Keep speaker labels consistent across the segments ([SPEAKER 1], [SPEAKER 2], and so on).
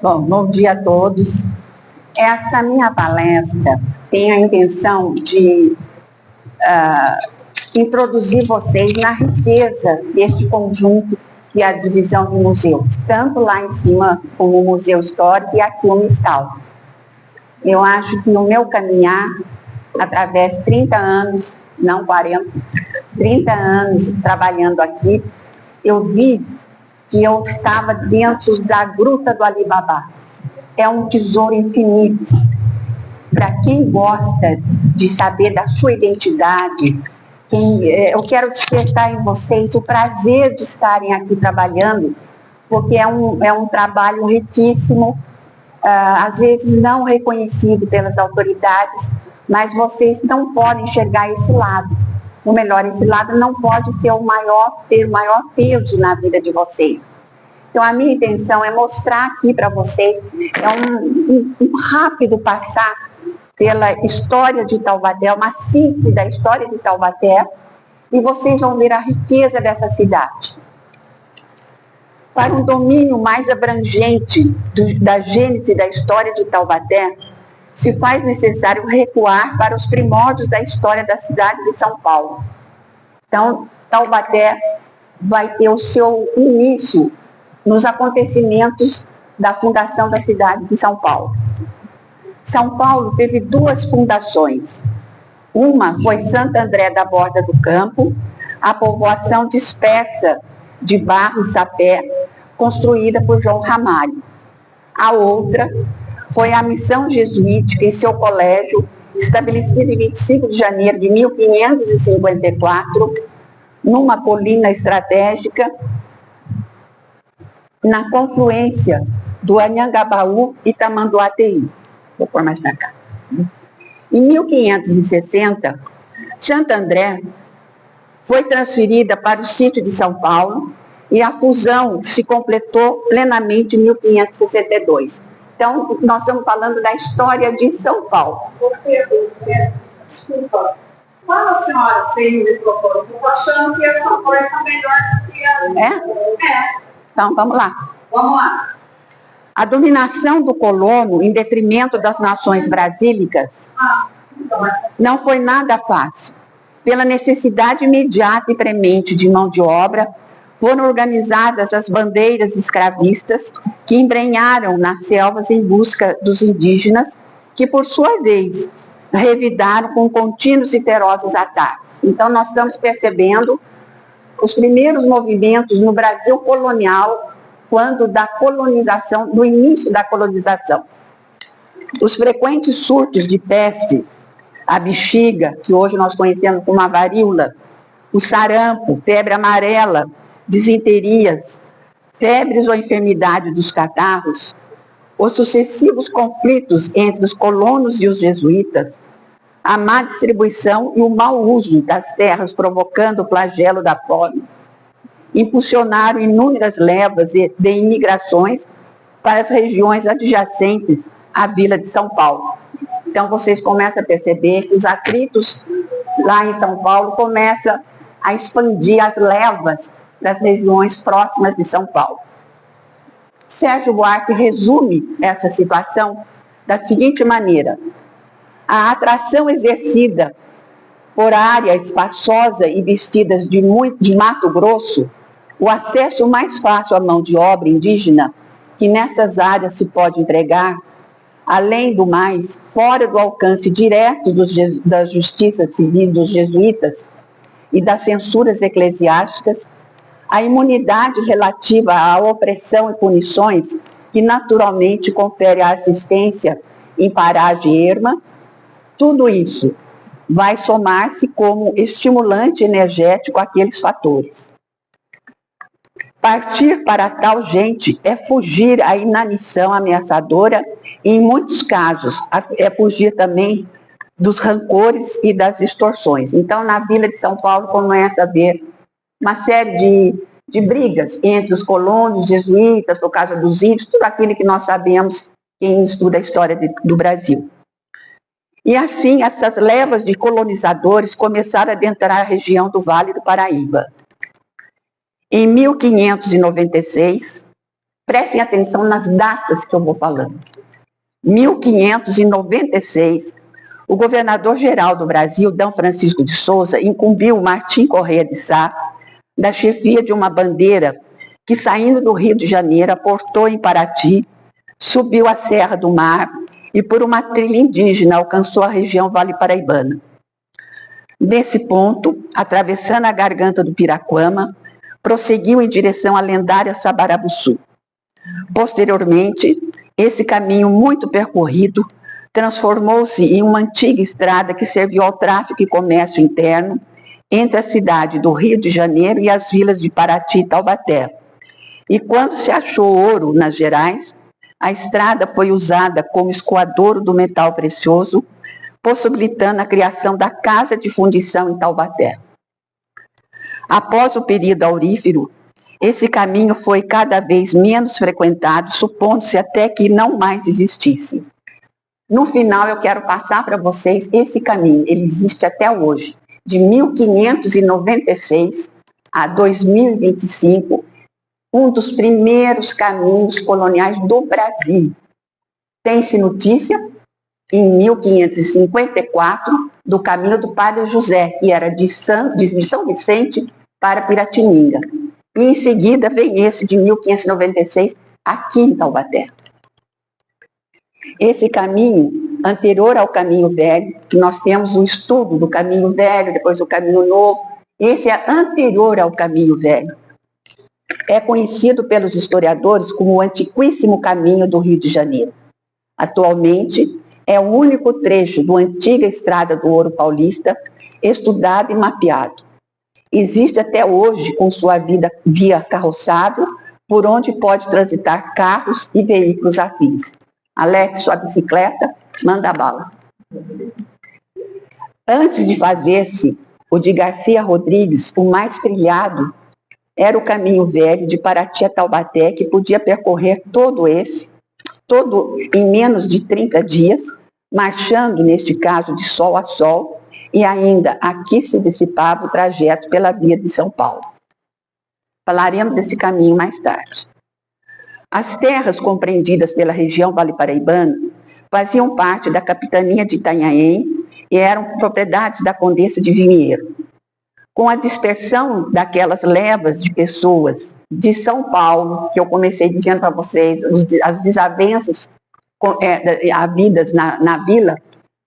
[SPEAKER 1] Bom dia a todos. Essa minha palestra tem a intenção de introduzir vocês na riqueza deste conjunto que é a divisão de museus, tanto lá em cima como o Museu Histórico e aqui o Mistal. Eu acho que no meu caminhar, através de 30 anos, não 40, 30 anos trabalhando aqui, eu vi que eu estava dentro da Gruta do Alibaba. É um tesouro infinito. Para quem gosta de saber da sua identidade, eu quero despertar em vocês o prazer de estarem aqui trabalhando, porque é um trabalho riquíssimo, às vezes não reconhecido pelas autoridades, mas vocês não podem enxergar esse lado. Ou melhor, esse lado não pode ser ter o maior peso na vida de vocês. Então, a minha intenção é mostrar aqui para vocês, um rápido passar pela história de Taubaté, uma síntese da história de Taubaté, e vocês vão ver a riqueza dessa cidade. Para um domínio mais abrangente da gênese da história de Taubaté, se faz necessário recuar para os primórdios da história da cidade de São Paulo. Então, Taubaté vai ter o seu início nos acontecimentos da fundação da cidade de São Paulo. São Paulo teve duas fundações. Uma foi Santo André da Borda do Campo, a povoação dispersa de barro e sapé, construída por João Ramalho. A outra foi a missão jesuítica em seu colégio, estabelecida em 25 de janeiro de 1554, numa colina estratégica, na confluência do Anhangabaú e Tamanduateí. Vou pôr mais para cá. Em 1560, Santo André foi transferida para o sítio de São Paulo e a fusão se completou plenamente em 1562. Então, nós estamos falando da história de São Paulo.
[SPEAKER 2] Desculpa, fala a senhora sem o microfone, estou achando que essa porta está melhor do que a...
[SPEAKER 1] É? Então, vamos lá.
[SPEAKER 2] Vamos lá.
[SPEAKER 1] A dominação do colono em detrimento das nações brasílicas não foi nada fácil. Pela necessidade imediata e premente de mão de obra, foram organizadas as bandeiras escravistas que embrenharam nas selvas em busca dos indígenas, que, por sua vez, revidaram com contínuos e ferozes ataques. Então, nós estamos percebendo os primeiros movimentos no Brasil colonial, quando da colonização, do início da colonização. Os frequentes surtos de peste, a bexiga, que hoje nós conhecemos como a varíola, o sarampo, febre amarela, disenterias, febres ou enfermidade dos catarros, os sucessivos conflitos entre os colonos e os jesuítas, a má distribuição e o mau uso das terras provocando o flagelo da fome, impulsionaram inúmeras levas de imigrações para as regiões adjacentes à Vila de São Paulo. Então, vocês começam a perceber que os atritos lá em São Paulo começam a expandir as levas das regiões próximas de São Paulo. Sérgio Buarque resume essa situação da seguinte maneira: a atração exercida por área espaçosa e vestidas de Mato Grosso, o acesso mais fácil à mão de obra indígena, que nessas áreas se pode empregar, além do mais, fora do alcance direto da justiça civil dos jesuítas e das censuras eclesiásticas, a imunidade relativa à opressão e punições que naturalmente confere a assistência em paragem erma, tudo isso vai somar-se como estimulante energético àqueles fatores. Partir para tal gente é fugir à inanição ameaçadora e, em muitos casos, é fugir também dos rancores e das extorsões. Então, na Vila de São Paulo começa a haver uma série de brigas entre os colonos, jesuítas, por causa dos índios, tudo aquilo que nós sabemos, quem estuda a história do Brasil. E assim, essas levas de colonizadores começaram a adentrar a região do Vale do Paraíba. Em 1596, Prestem atenção nas datas que eu vou falando. 1596, o governador-geral do Brasil, D. Francisco de Souza, incumbiu Martim Corrêa de Sá da chefia de uma bandeira que, saindo do Rio de Janeiro, aportou em Paraty, subiu a Serra do Mar e, por uma trilha indígena, alcançou a região Vale Paraibana. Nesse ponto, atravessando a garganta do Piraquama, prosseguiu em direção à lendária Sabarabuçu. Posteriormente, esse caminho muito percorrido transformou-se em uma antiga estrada que serviu ao tráfico e comércio interno entre a cidade do Rio de Janeiro e as vilas de Paraty e Taubaté. E quando se achou ouro nas Gerais, a estrada foi usada como escoadouro do metal precioso, possibilitando a criação da Casa de Fundição em Taubaté. Após o período aurífero, esse caminho foi cada vez menos frequentado, supondo-se até que não mais existisse. No final, eu quero passar para vocês esse caminho. Ele existe até hoje, de 1596 a 2025, um dos primeiros caminhos coloniais do Brasil. Tem-se notícia, em 1554, do caminho do Padre José, que era de São Vicente para Piratininga. E em seguida vem esse de 1596, aqui em Taubaté. Esse caminho, anterior ao caminho velho, que nós temos um estudo do caminho velho, depois do caminho novo, esse é anterior ao caminho velho. É conhecido pelos historiadores como o antiquíssimo caminho do Rio de Janeiro. Atualmente, é o único trecho da antiga Estrada do Ouro Paulista estudado e mapeado. Existe até hoje com sua via carroçável, por onde pode transitar carros e veículos afins. Alex, sua bicicleta, manda bala. Antes de fazer-se o de Garcia Rodrigues, o mais trilhado era o caminho velho de Paraty a Taubaté, que podia percorrer todo em menos de 30 dias, marchando, neste caso, de sol a sol, e ainda aqui se dissipava o trajeto pela via de São Paulo. Falaremos desse caminho mais tarde. As terras compreendidas pela região Vale Paraibana faziam parte da capitania de Itanhaém e eram propriedades da Condessa de Vinheiro. Com a dispersão daquelas levas de pessoas de São Paulo, que eu comecei dizendo para vocês, as desavenças havidas na vila,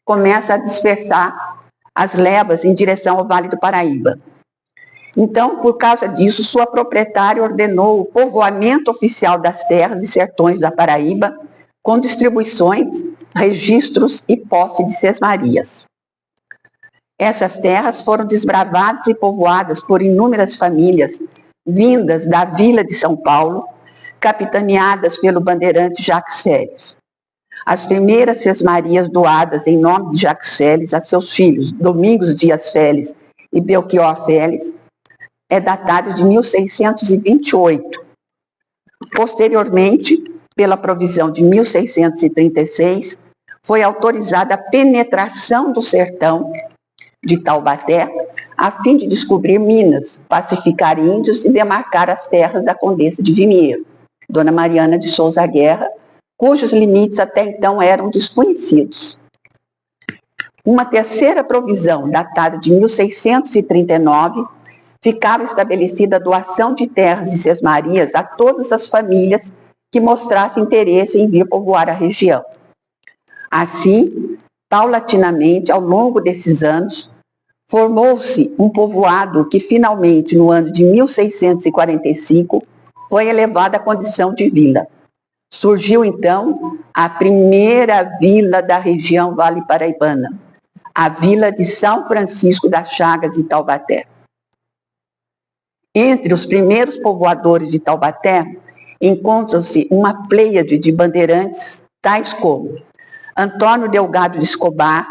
[SPEAKER 1] começa a dispersar as levas em direção ao Vale do Paraíba. Então, por causa disso, sua proprietária ordenou o povoamento oficial das terras e sertões da Paraíba, com distribuições, registros e posse de sesmarias. Essas terras foram desbravadas e povoadas por inúmeras famílias vindas da Vila de São Paulo, capitaneadas pelo bandeirante Jacques Félix. As primeiras sesmarias doadas em nome de Jacques Félix a seus filhos, Domingos Dias Félix e Belchior Félix, é datado de 1628. Posteriormente, pela provisão de 1636, foi autorizada a penetração do sertão de Taubaté, a fim de descobrir minas, pacificar índios e demarcar as terras da Condessa de Vinheiro, Dona Mariana de Souza Guerra, cujos limites até então eram desconhecidos. Uma terceira provisão, datada de 1639, ficava estabelecida a doação de terras e sesmarias a todas as famílias que mostrassem interesse em vir povoar a região. Assim, paulatinamente, ao longo desses anos, formou-se um povoado que finalmente, no ano de 1645, foi elevado à condição de vila. Surgiu, então, a primeira vila da região Vale Paraibana, a vila de São Francisco das Chagas de Taubaté. Entre os primeiros povoadores de Taubaté, encontram-se uma pleiade de bandeirantes, tais como Antônio Delgado de Escobar,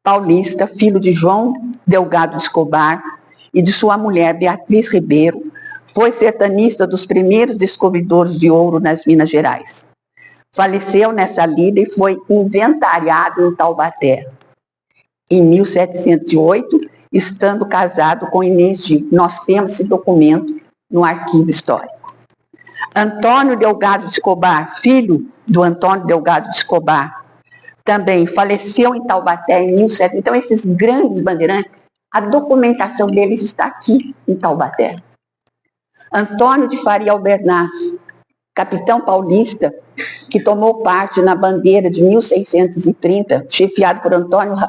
[SPEAKER 1] paulista, filho de João Delgado de Escobar e de sua mulher Beatriz Ribeiro, foi sertanista dos primeiros descobridores de ouro nas Minas Gerais. Faleceu nessa lida e foi inventariado em Taubaté. Em 1708, estando casado com Inês Gil. Nós temos esse documento no arquivo histórico. Antônio Delgado de Escobar, filho do Antônio Delgado de Escobar, também faleceu em Taubaté em 1700. Então, esses grandes bandeirantes, a documentação deles está aqui em Taubaté. Antônio de Faria Albernaz, capitão paulista, que tomou parte na bandeira de 1630, chefiado por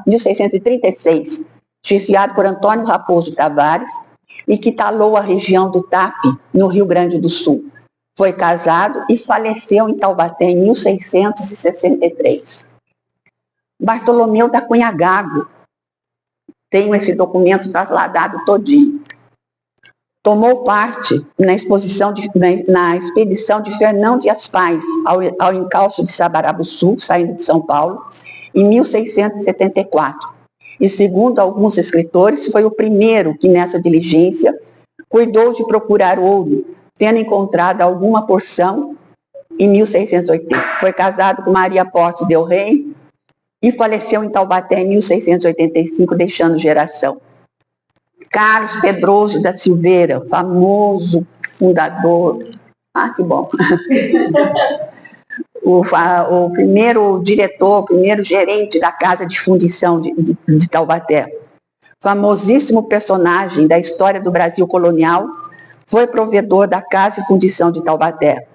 [SPEAKER 1] 1636, chefiado por Antônio Raposo Tavares, e que talou a região do Tapi, no Rio Grande do Sul. Foi casado e faleceu em Taubaté em 1663. Bartolomeu da Cunha Gago, tenho esse documento trasladado todinho. Tomou parte na expedição de Fernão Dias Pais ao encalço de Sabarabuçu, saindo de São Paulo, em 1674. E, segundo alguns escritores, foi o primeiro que, nessa diligência, cuidou de procurar ouro, tendo encontrado alguma porção em 1680. Foi casado com Maria Portes del Rey e faleceu em Taubaté em 1685, deixando geração. Carlos Pedroso da Silveira, famoso fundador. Que bom. O primeiro diretor, o primeiro gerente da Casa de Fundição de Taubaté. Famosíssimo personagem da história do Brasil colonial, foi provedor da Casa de Fundição de Taubaté.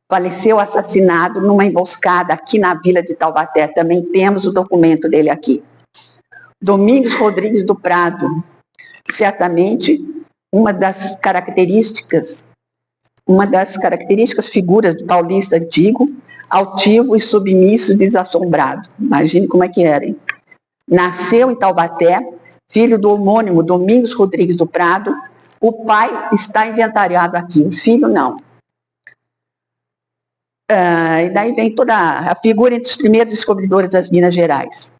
[SPEAKER 1] Faleceu assassinado numa emboscada aqui na vila de Taubaté. Também temos o documento dele aqui. Domingos Rodrigues do Prado, certamente uma das características figuras do paulista antigo, altivo e submisso, desassombrado. Imagine como é que era, hein? Nasceu em Taubaté, filho do homônimo Domingos Rodrigues do Prado. O pai está inventariado aqui, o filho não. E daí vem toda a figura entre os primeiros descobridores das Minas Gerais.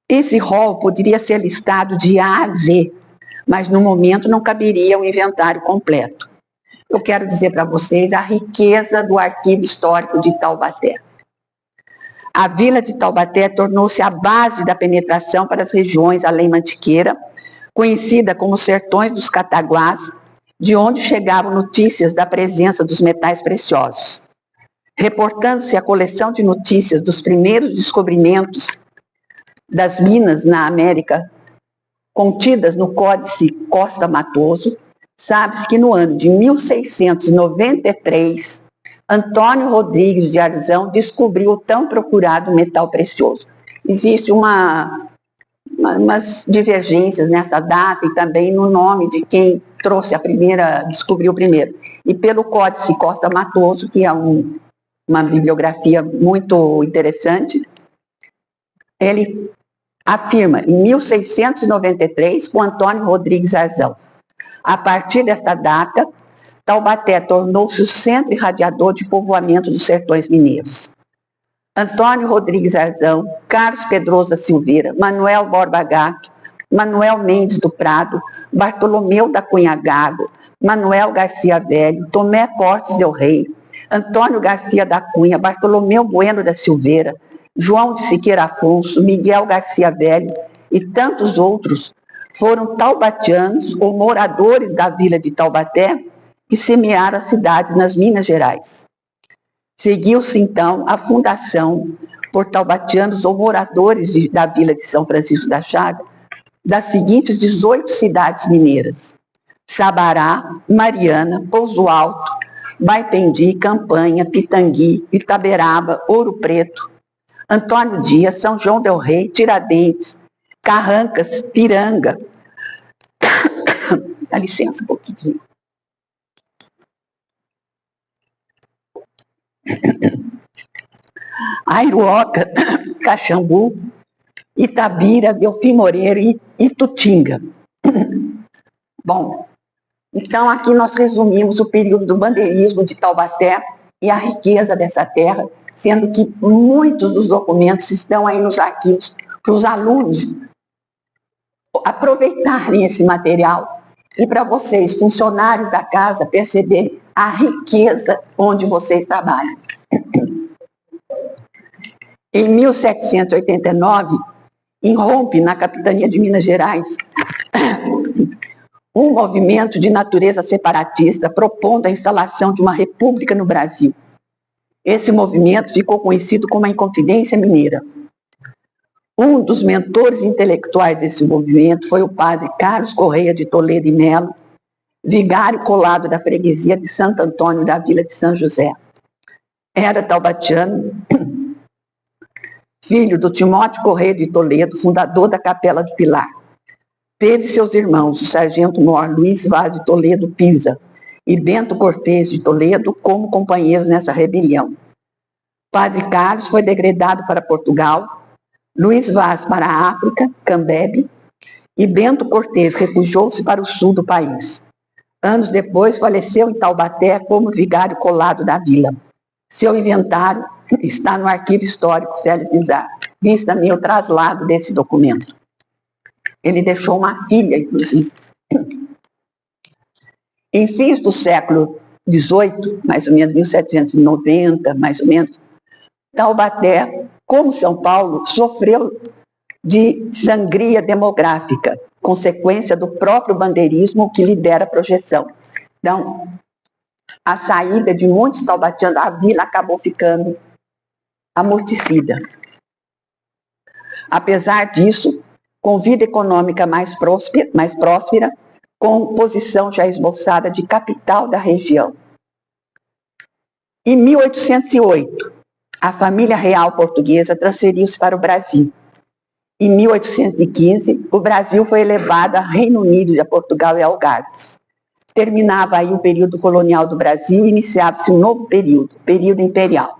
[SPEAKER 1] Esse rol poderia ser listado de A a Z, mas no momento não caberia o inventário completo. Eu quero dizer para vocês a riqueza do arquivo histórico de Taubaté. A vila de Taubaté tornou-se a base da penetração para as regiões além Mantiqueira, conhecida como Sertões dos Cataguás, de onde chegavam notícias da presença dos metais preciosos. Reportando-se a coleção de notícias dos primeiros descobrimentos das minas na América, contidas no Códice Costa Matoso, sabe-se que no ano de 1693, Antônio Rodrigues de Arzão descobriu o tão procurado metal precioso. Existe umas divergências nessa data e também no nome de quem descobriu primeiro. E pelo Códice Costa Matoso, que é uma bibliografia muito interessante, ele afirma, em 1693, com Antônio Rodrigues Arzão. A partir desta data, Taubaté tornou-se o centro irradiador de povoamento dos sertões mineiros. Antônio Rodrigues Arzão, Carlos Pedroso da Silveira, Manuel Borba Gato, Manuel Mendes do Prado, Bartolomeu da Cunha Gago, Manuel Garcia Velho, Tomé Portes del Rey, Antônio Garcia da Cunha, Bartolomeu Bueno da Silveira, João de Siqueira Afonso, Miguel Garcia Velho e tantos outros foram taubatianos ou moradores da vila de Taubaté que semearam as cidades nas Minas Gerais. Seguiu-se, então, a fundação por taubatianos ou moradores da vila de São Francisco da Chaga das seguintes 18 cidades mineiras: Sabará, Mariana, Pouso Alto, Baipendi, Campanha, Pitangui, Itaberaba, Ouro Preto, Antônio Dias, São João del Rei, Tiradentes, Carrancas, Piranga. Dá licença um pouquinho. Airuoca, Caxambu, Itabira, Delfim Moreira e Itutinga. Bom, então aqui nós resumimos o período do bandeirismo de Taubaté e a riqueza dessa terra, sendo que muitos dos documentos estão aí nos arquivos para os alunos aproveitarem esse material e para vocês, funcionários da casa, perceberem a riqueza onde vocês trabalham. Em 1789, irrompe na capitania de Minas Gerais um movimento de natureza separatista propondo a instalação de uma república no Brasil. Esse movimento ficou conhecido como a Inconfidência Mineira. Um dos mentores intelectuais desse movimento foi o padre Carlos Correia de Toledo e Melo, vigário colado da freguesia de Santo Antônio da Vila de São José. Era taubatiano, filho do Timóteo Correia de Toledo, fundador da Capela do Pilar. Teve seus irmãos, o sargento-mor Luiz Vaz de Toledo Pisa e Bento Cortês de Toledo, como companheiros nessa rebelião. Padre Carlos foi degredado para Portugal, Luiz Vaz para a África, Cambebe, e Bento Cortês refugiou-se para o sul do país. Anos depois, faleceu em Taubaté como vigário colado da vila. Seu inventário está no Arquivo Histórico Félix Guizar. Fiz também o traslado desse documento. Ele deixou uma filha, inclusive. Em fins do século XVIII, mais ou menos 1790, mais ou menos, Taubaté, como São Paulo, sofreu de sangria demográfica, consequência do próprio bandeirismo que lidera a projeção. Então, a saída de muitos taubatianos, a vila acabou ficando amortecida. Apesar disso, com vida econômica mais próspera, com posição já esboçada de capital da região. Em 1808, a família real portuguesa transferiu-se para o Brasil. Em 1815, o Brasil foi elevado a Reino Unido e a Portugal e Algarves. Terminava aí o período colonial do Brasil e iniciava-se um novo período imperial.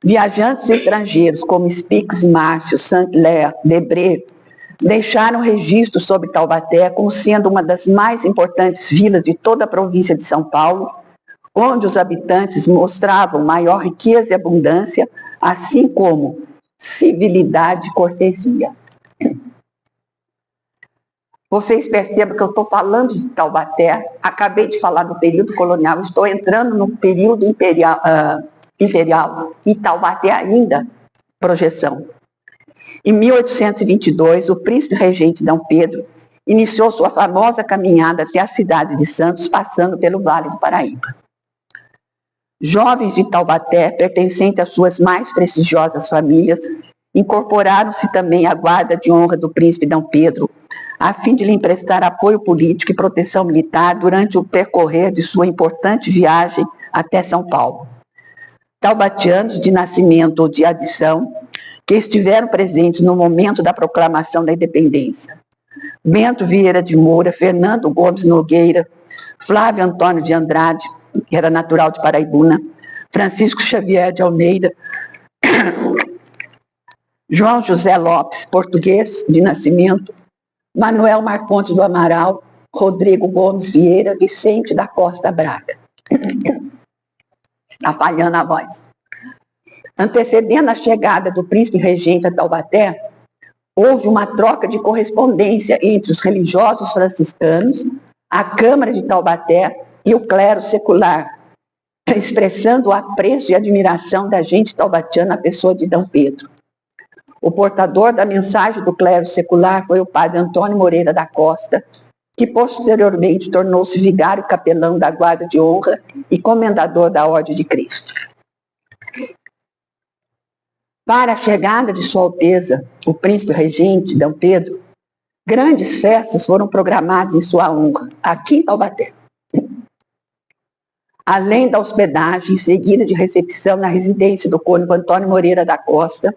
[SPEAKER 1] Viajantes estrangeiros como Spix, Márcio, Saint-Hilaire, Debré, deixaram registro sobre Taubaté como sendo uma das mais importantes vilas de toda a província de São Paulo, onde os habitantes mostravam maior riqueza e abundância, assim como civilidade e cortesia. Vocês percebam que eu estou falando de Taubaté, acabei de falar do período colonial, estou entrando no período imperial e Taubaté ainda, projeção. Em 1822, o príncipe regente D. Pedro iniciou sua famosa caminhada até a cidade de Santos, passando pelo Vale do Paraíba. Jovens de Taubaté, pertencentes às suas mais prestigiosas famílias, incorporaram-se também à guarda de honra do príncipe D. Pedro, a fim de lhe emprestar apoio político e proteção militar durante o percorrer de sua importante viagem até São Paulo. Taubatianos de nascimento ou de adição, que estiveram presentes no momento da proclamação da independência. Bento Vieira de Moura, Fernando Gomes Nogueira, Flávio Antônio de Andrade, que era natural de Paraibuna, Francisco Xavier de Almeida, João José Lopes, português de nascimento, Manuel Marcondes do Amaral, Rodrigo Gomes Vieira, Vicente da Costa Braga. Está falhando a voz. Antecedendo a chegada do príncipe regente a Taubaté, houve uma troca de correspondência entre os religiosos franciscanos, a Câmara de Taubaté e o clero secular, expressando o apreço e admiração da gente taubatiana à pessoa de D. Pedro. O portador da mensagem do clero secular foi o padre Antônio Moreira da Costa, que posteriormente tornou-se vigário capelão da Guarda de Honra e comendador da Ordem de Cristo. Para a chegada de Sua Alteza, o príncipe regente D. Pedro, grandes festas foram programadas em sua honra, aqui em Taubaté. Além da hospedagem seguida de recepção na residência do cônego Antônio Moreira da Costa,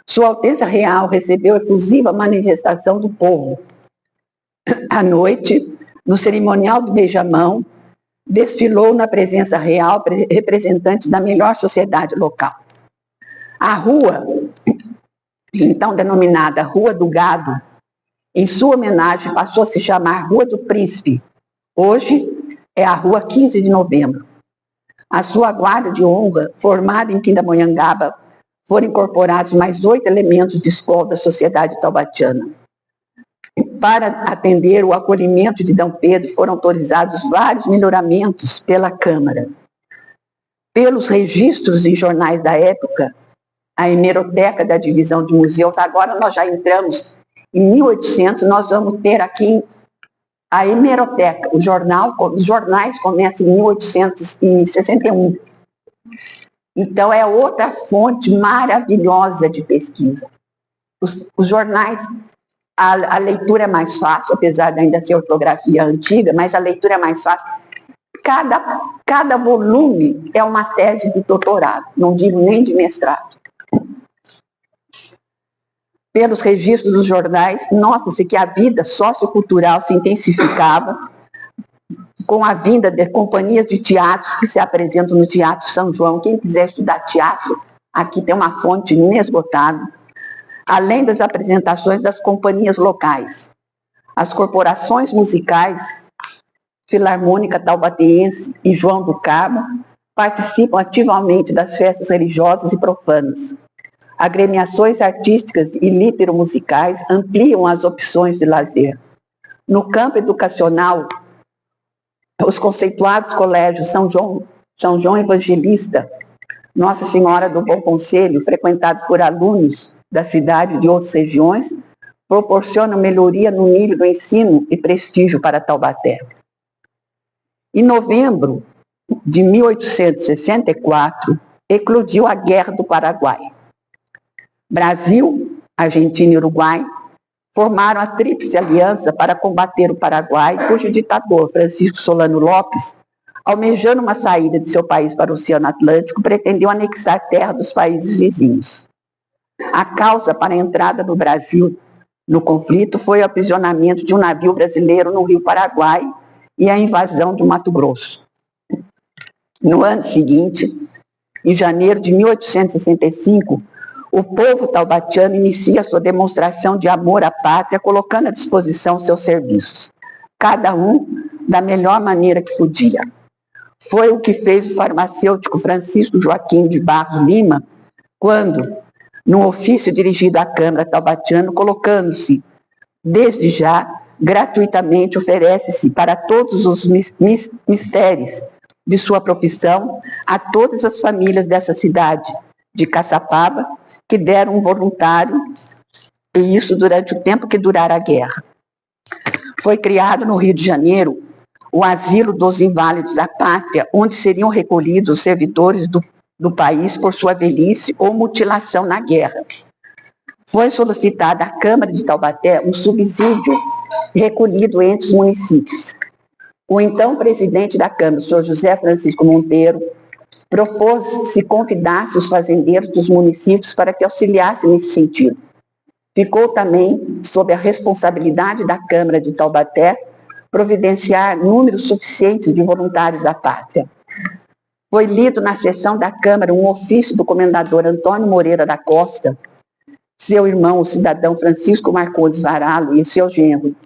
[SPEAKER 1] Sua Alteza Real recebeu efusiva manifestação do povo. À noite, no cerimonial do beijamão, desfilou na presença real representantes da melhor sociedade local. A rua, então denominada Rua do Gado, em sua homenagem passou a se chamar Rua do Príncipe. Hoje é a Rua 15 de Novembro. A sua guarda de honra, formada em Pindamonhangaba, foram incorporados mais 8 elementos de escola da sociedade taubatiana. Para atender o acolhimento de D. Pedro, foram autorizados vários melhoramentos pela Câmara. Pelos registros em jornais da época, a hemeroteca da divisão de museus, agora nós já entramos em 1800, nós vamos ter aqui A hemeroteca, os jornais começam em 1861. Então, é outra fonte maravilhosa de pesquisa. Os jornais, a leitura é mais fácil, apesar de ainda ser ortografia antiga, mas a leitura é mais fácil. Cada volume é uma tese de doutorado, não digo nem de mestrado. Pelos registros dos jornais, nota-se que a vida sociocultural se intensificava com a vinda de companhias de teatros que se apresentam no Teatro São João. Quem quiser estudar teatro, aqui tem uma fonte inesgotável. Além das apresentações das companhias locais. As corporações musicais, Filarmônica Taubatéense e João do Cabo, participam ativamente das festas religiosas e profanas. Agremiações artísticas e litero-musicais ampliam as opções de lazer. No campo educacional, os conceituados colégios São João Evangelista, Nossa Senhora do Bom Conselho, frequentados por alunos da cidade e de outras regiões, proporcionam melhoria no nível do ensino e prestígio para Taubaté. Em novembro de 1864, eclodiu a Guerra do Paraguai. Brasil, Argentina e Uruguai formaram a Tríplice Aliança para combater o Paraguai, cujo ditador, Francisco Solano Lopes, almejando uma saída de seu país para o Oceano Atlântico, pretendeu anexar terra dos países vizinhos. A causa para a entrada do Brasil no conflito foi o aprisionamento de um navio brasileiro no Rio Paraguai e a invasão do Mato Grosso. No ano seguinte, em janeiro de 1865, o povo taubatiano inicia sua demonstração de amor à pátria, colocando à disposição seus serviços, cada um da melhor maneira que podia. Foi o que fez o farmacêutico Francisco Joaquim de Barros Lima, quando, num ofício dirigido à Câmara Taubatiana, colocando-se, desde já, gratuitamente oferece-se para todos os mistérios de sua profissão a todas as famílias dessa cidade de Caçapava que deram um voluntário, e isso durante o tempo que durar a guerra. Foi criado no Rio de Janeiro o Asilo dos Inválidos da Pátria, onde seriam recolhidos os servidores do país por sua velhice ou mutilação na guerra. Foi solicitada à Câmara de Taubaté um subsídio recolhido entre os municípios. O então presidente da Câmara, o senhor José Francisco Monteiro, propôs se convidasse os fazendeiros dos municípios para que auxiliassem nesse sentido. Ficou também sob a responsabilidade da Câmara de Taubaté providenciar números suficientes de voluntários da pátria. Foi lido na sessão da Câmara um ofício do comendador Antônio Moreira da Costa, seu irmão, o cidadão Francisco Marcondes Varalo, e seu genro,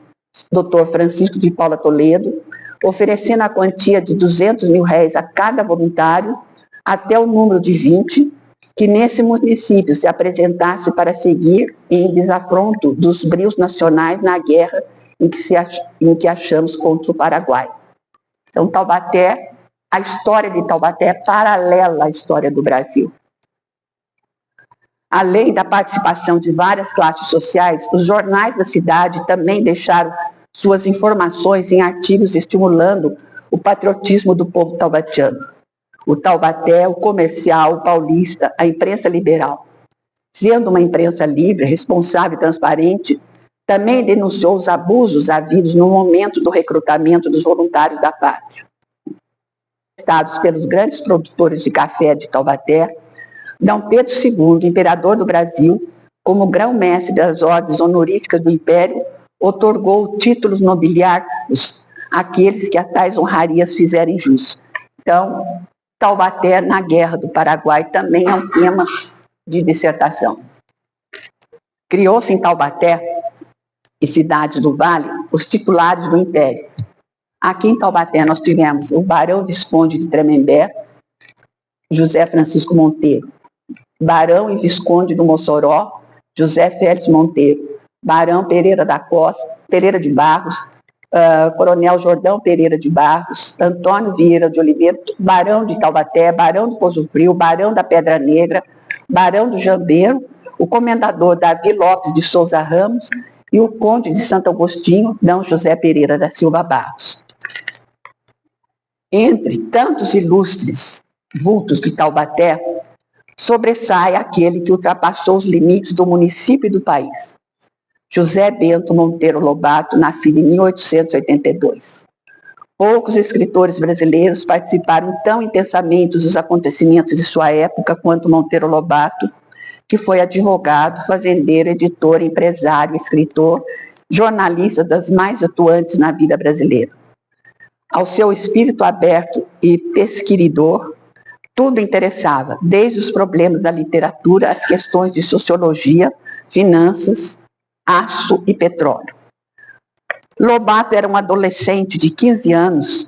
[SPEAKER 1] Dr. Francisco de Paula Toledo, oferecendo a quantia de R$200 mil a cada voluntário, até o número de 20, que nesse município se apresentasse para seguir em desafronto dos brios nacionais na guerra em que achamos contra o Paraguai. Então, Taubaté, a história de Taubaté é paralela à história do Brasil. Além da participação de várias classes sociais, os jornais da cidade também deixaram suas informações em artigos estimulando o patriotismo do povo taubatiano. O Taubaté, o Comercial, o Paulista, a imprensa liberal. Sendo uma imprensa livre, responsável e transparente, também denunciou os abusos havidos no momento do recrutamento dos voluntários da pátria. Estados pelos grandes produtores de café de Taubaté, D. Pedro II, imperador do Brasil, como grão-mestre das ordens honoríficas do Império, otorgou títulos nobiliários àqueles que a tais honrarias fizerem jus. Então, Taubaté na Guerra do Paraguai também é um tema de dissertação. Criou-se em Taubaté e cidades do Vale os titulares do Império. Aqui em Taubaté nós tivemos o Barão Visconde de Tremembé, José Francisco Monteiro, Barão e Visconde do Mossoró, José Félix Monteiro, Barão Pereira da Costa, Pereira de Barros, Coronel Jordão Pereira de Barros, Antônio Vieira de Oliveira, Barão de Taubaté, Barão do Poço Frio, Barão da Pedra Negra, Barão do Jambeiro, o comendador Davi Lopes de Souza Ramos e o conde de Santo Agostinho, D. José Pereira da Silva Barros. Entre tantos ilustres vultos de Taubaté, sobressai aquele que ultrapassou os limites do município e do país. José Bento Monteiro Lobato, nascido em 1882. Poucos escritores brasileiros participaram tão intensamente dos acontecimentos de sua época quanto Monteiro Lobato, que foi advogado, fazendeiro, editor, empresário, escritor, jornalista das mais atuantes na vida brasileira. Ao seu espírito aberto e pesquisador, tudo interessava, desde os problemas da literatura às questões de sociologia, finanças, aço e petróleo. Lobato era um adolescente de 15 anos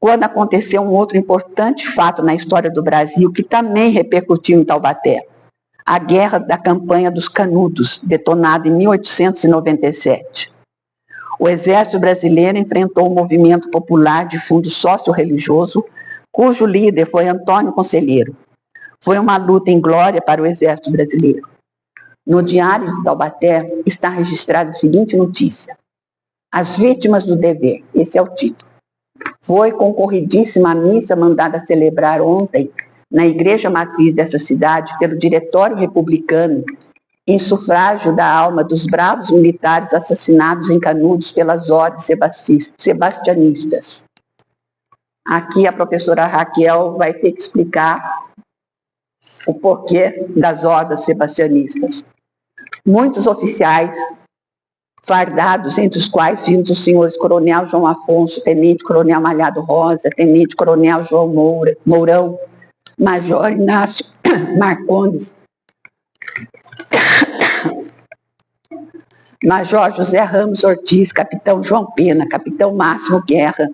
[SPEAKER 1] quando aconteceu um outro importante fato na história do Brasil que também repercutiu em Taubaté: a Guerra da Campanha dos Canudos, detonada em 1897. O Exército Brasileiro enfrentou um movimento popular de fundo sócio-religioso, cujo líder foi Antônio Conselheiro. Foi uma luta em glória para o Exército Brasileiro. No Diário de Taubaté está registrada a seguinte notícia: As vítimas do dever, esse é o título. Foi concorridíssima a missa mandada celebrar ontem na igreja matriz dessa cidade pelo Diretório Republicano, em sufrágio da alma dos bravos militares assassinados em Canudos pelas ordens sebastianistas. Aqui a professora Raquel vai ter que explicar o porquê das ordens sebastianistas. Muitos oficiais fardados, entre os quais vimos os senhores Coronel João Afonso, Tenente Coronel Malhado Rosa, Tenente Coronel João Mourão, Major Inácio Marcondes, Major José Ramos Ortiz, Capitão João Pena, Capitão Máximo Guerra,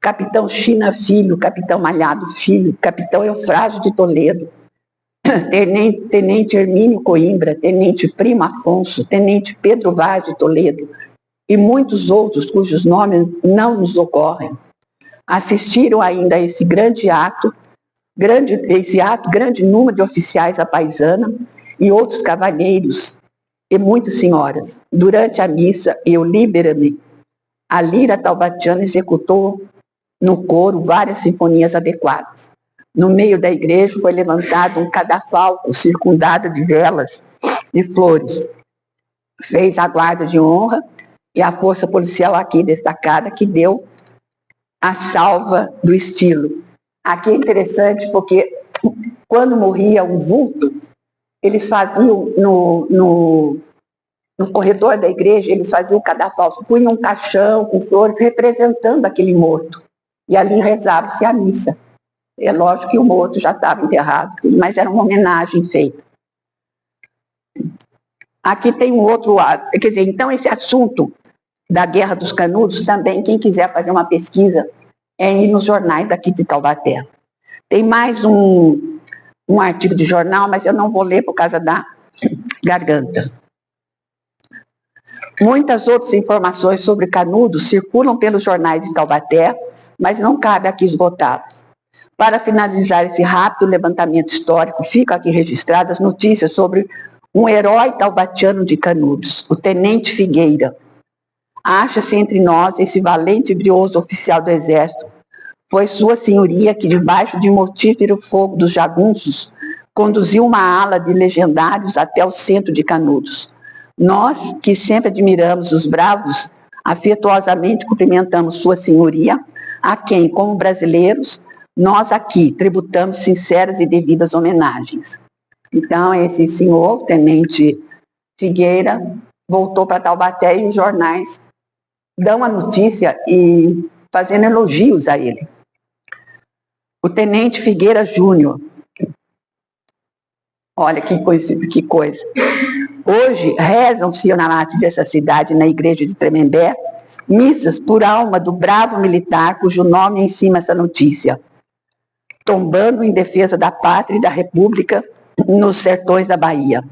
[SPEAKER 1] Capitão China Filho, Capitão Malhado Filho, Capitão Eufrásio de Toledo, Tenente Hermínio Coimbra, Tenente Primo Afonso, Tenente Pedro Vaz de Toledo e muitos outros cujos nomes não nos ocorrem, assistiram ainda a esse grande número de oficiais à paisana e outros cavalheiros e muitas senhoras. Durante a missa, eu libera-me, a lira taubatiana executou no coro várias sinfonias adequadas. No meio da igreja foi levantado um cadafalco circundado de velas e flores. Fez a guarda de honra e a força policial aqui destacada que deu a salva do estilo. Aqui é interessante porque quando morria um vulto, eles faziam no corredor da igreja, eles faziam o cadafalco, punham um caixão com flores representando aquele morto. E ali rezava-se a missa. É lógico que o morto já estava enterrado, mas era uma homenagem feita. Aqui tem um outro lado. Quer dizer, então esse assunto da Guerra dos Canudos, também, quem quiser fazer uma pesquisa, é ir nos jornais daqui de Taubaté. Tem mais um artigo de jornal, mas eu não vou ler por causa da garganta. Muitas outras informações sobre Canudos circulam pelos jornais de Taubaté, mas não cabe aqui esgotá-los. Para finalizar esse rápido levantamento histórico, ficam aqui registradas notícias sobre um herói taubatiano de Canudos, o Tenente Figueira. Acha-se entre nós esse valente e brioso oficial do Exército. Foi sua senhoria que, debaixo de mortífero fogo dos jagunços, conduziu uma ala de legendários até o centro de Canudos. Nós, que sempre admiramos os bravos, afetuosamente cumprimentamos sua senhoria, a quem, como brasileiros, nós aqui tributamos sinceras e devidas homenagens. Então, esse senhor, Tenente Figueira, voltou para Taubaté e os jornais dão a notícia e fazendo elogios a ele. O Tenente Figueira Júnior. Olha que coisa. Hoje rezam-se na matriz dessa cidade, na igreja de Tremembé, missas por alma do bravo militar cujo nome é em cima essa notícia, tombando em defesa da pátria e da república nos sertões da Bahia.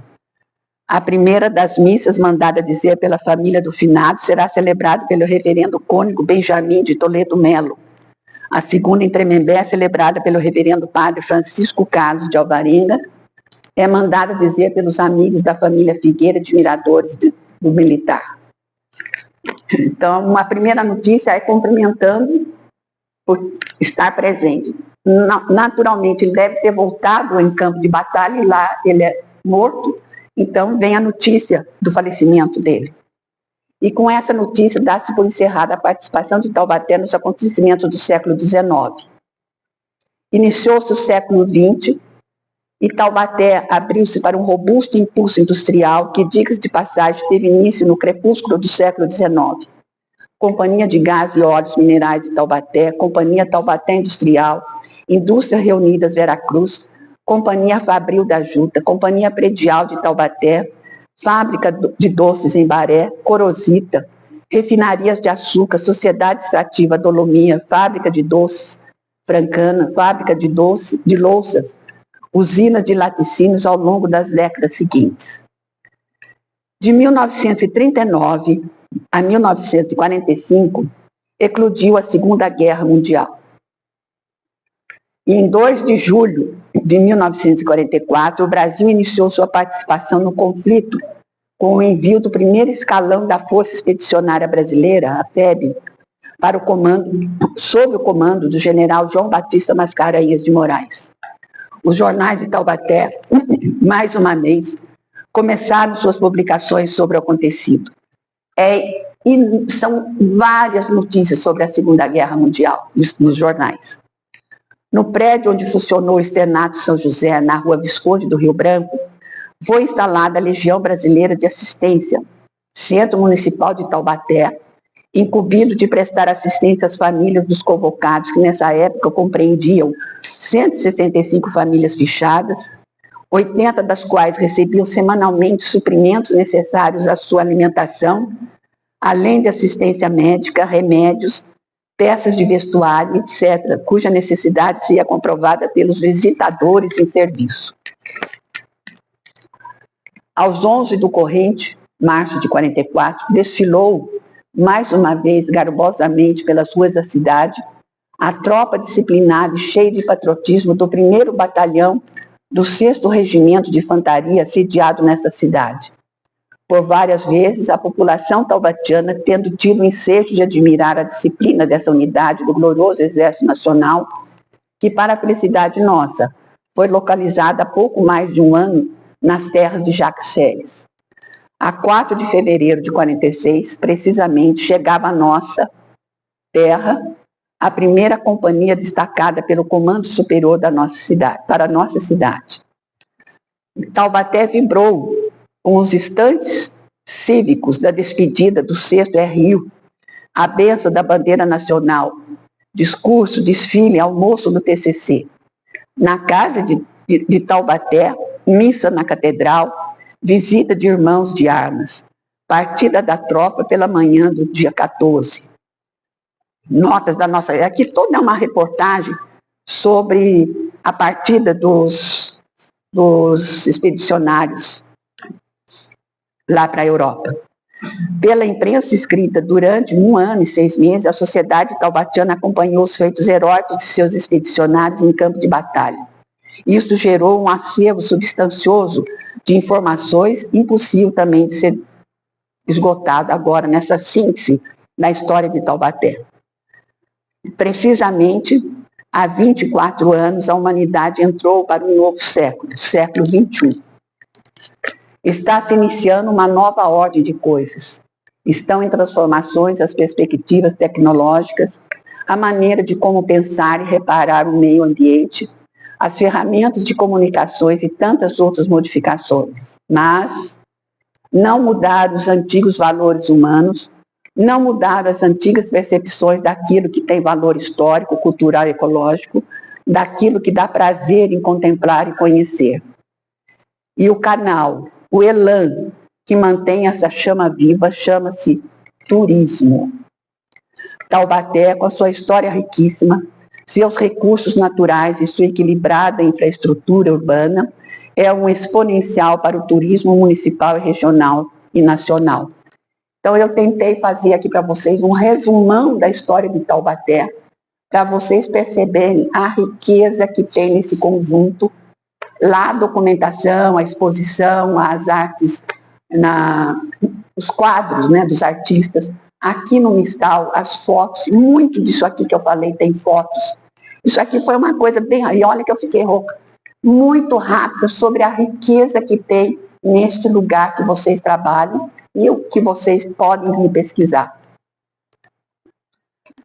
[SPEAKER 1] A primeira das missas, mandada dizer pela família do finado, será celebrada pelo reverendo cônego Benjamin de Toledo Melo. A segunda, em Tremembé, celebrada pelo reverendo padre Francisco Carlos de Alvarenga, é mandada dizer pelos amigos da família Figueira, admiradores do militar. Então, uma primeira notícia é cumprimentando por estar presente. Naturalmente, ele deve ter voltado em campo de batalha e lá ele é morto, então vem a notícia do falecimento dele. E com essa notícia dá-se por encerrada a participação de Taubaté nos acontecimentos do século XIX. Iniciou-se o século XX e Taubaté abriu-se para um robusto impulso industrial que, diga-se de passagem, teve início no crepúsculo do século XIX. Companhia de Gás e Óleos Minerais de Taubaté, Companhia Taubaté Industrial, Indústrias Reunidas Veracruz, Companhia Fabril da Juta, Companhia Predial de Taubaté, Fábrica de Doces em Baré, Corosita, Refinarias de Açúcar, Sociedade Extrativa Dolomia, Fábrica de Doces Francana, Fábrica de louças, usinas de laticínios ao longo das décadas seguintes. De 1939 a 1945, eclodiu a Segunda Guerra Mundial. E em 2 de julho de 1944, o Brasil iniciou sua participação no conflito com o envio do primeiro escalão da Força Expedicionária Brasileira, a FEB, para o comando, sob o comando do general João Batista Mascarenhas de Moraes. Os jornais de Taubaté, mais uma vez, começaram suas publicações sobre o acontecido. E são várias notícias sobre a Segunda Guerra Mundial nos jornais. No prédio onde funcionou o Externato São José, na rua Visconde do Rio Branco, foi instalada a Legião Brasileira de Assistência, Centro Municipal de Taubaté, incumbido de prestar assistência às famílias dos convocados, que nessa época compreendiam 165 famílias fichadas, 80 das quais recebiam semanalmente suprimentos necessários à sua alimentação, além de assistência médica, remédios, peças de vestuário, etc., cuja necessidade seria comprovada pelos visitadores em serviço. Aos 11 do corrente, março de 44, desfilou, mais uma vez, garbosamente pelas ruas da cidade, a tropa disciplinada e cheia de patriotismo do 1º Batalhão do 6º Regimento de Infantaria sediado nessa cidade. Por várias vezes, a população taubatiana, tendo tido o ensejo de admirar a disciplina dessa unidade do glorioso Exército Nacional, que, para a felicidade nossa, foi localizada há pouco mais de um ano nas terras de Jacques Chelles. A 4 de fevereiro de 46, precisamente, chegava à nossa terra a primeira companhia destacada pelo Comando Superior da nossa cidade, para a nossa cidade. Taubaté vibrou com os instantes cívicos da despedida do 6º RU, a bênção da bandeira nacional, discurso, desfile, almoço no TCC. Na casa de Taubaté, missa na catedral, visita de irmãos de armas, partida da tropa pela manhã do dia 14. Notas da nossa... Aqui toda uma reportagem sobre a partida dos expedicionários lá para a Europa. Pela imprensa escrita durante 1 ano e 6 meses, a sociedade taubatiana acompanhou os feitos heróicos de seus expedicionários em campo de batalha. Isso gerou um acervo substancioso de informações, impossível também de ser esgotado agora nessa síntese da história de Taubaté. Precisamente, há 24 anos, a humanidade entrou para um novo século, século XXI. Está se iniciando uma nova ordem de coisas. Estão em transformações as perspectivas tecnológicas, a maneira de como pensar e reparar o meio ambiente, as ferramentas de comunicações e tantas outras modificações. Mas não mudaram os antigos valores humanos, não mudaram as antigas percepções daquilo que tem valor histórico, cultural e ecológico, daquilo que dá prazer em contemplar e conhecer. E o canal, o elan que mantém essa chama viva, chama-se turismo. Taubaté, com a sua história riquíssima, seus recursos naturais e sua equilibrada infraestrutura urbana, é um exponencial para o turismo municipal e regional e nacional. Então, eu tentei fazer aqui para vocês um resumão da história de Taubaté, para vocês perceberem a riqueza que tem nesse conjunto, lá a documentação, a exposição, as artes os quadros, né, dos artistas. Aqui no Mistal, as fotos, muito disso aqui que eu falei tem fotos. Isso aqui foi uma coisa bem... E olha que eu fiquei rouca. Muito rápida sobre a riqueza que tem neste lugar que vocês trabalham e o que vocês podem vir pesquisar.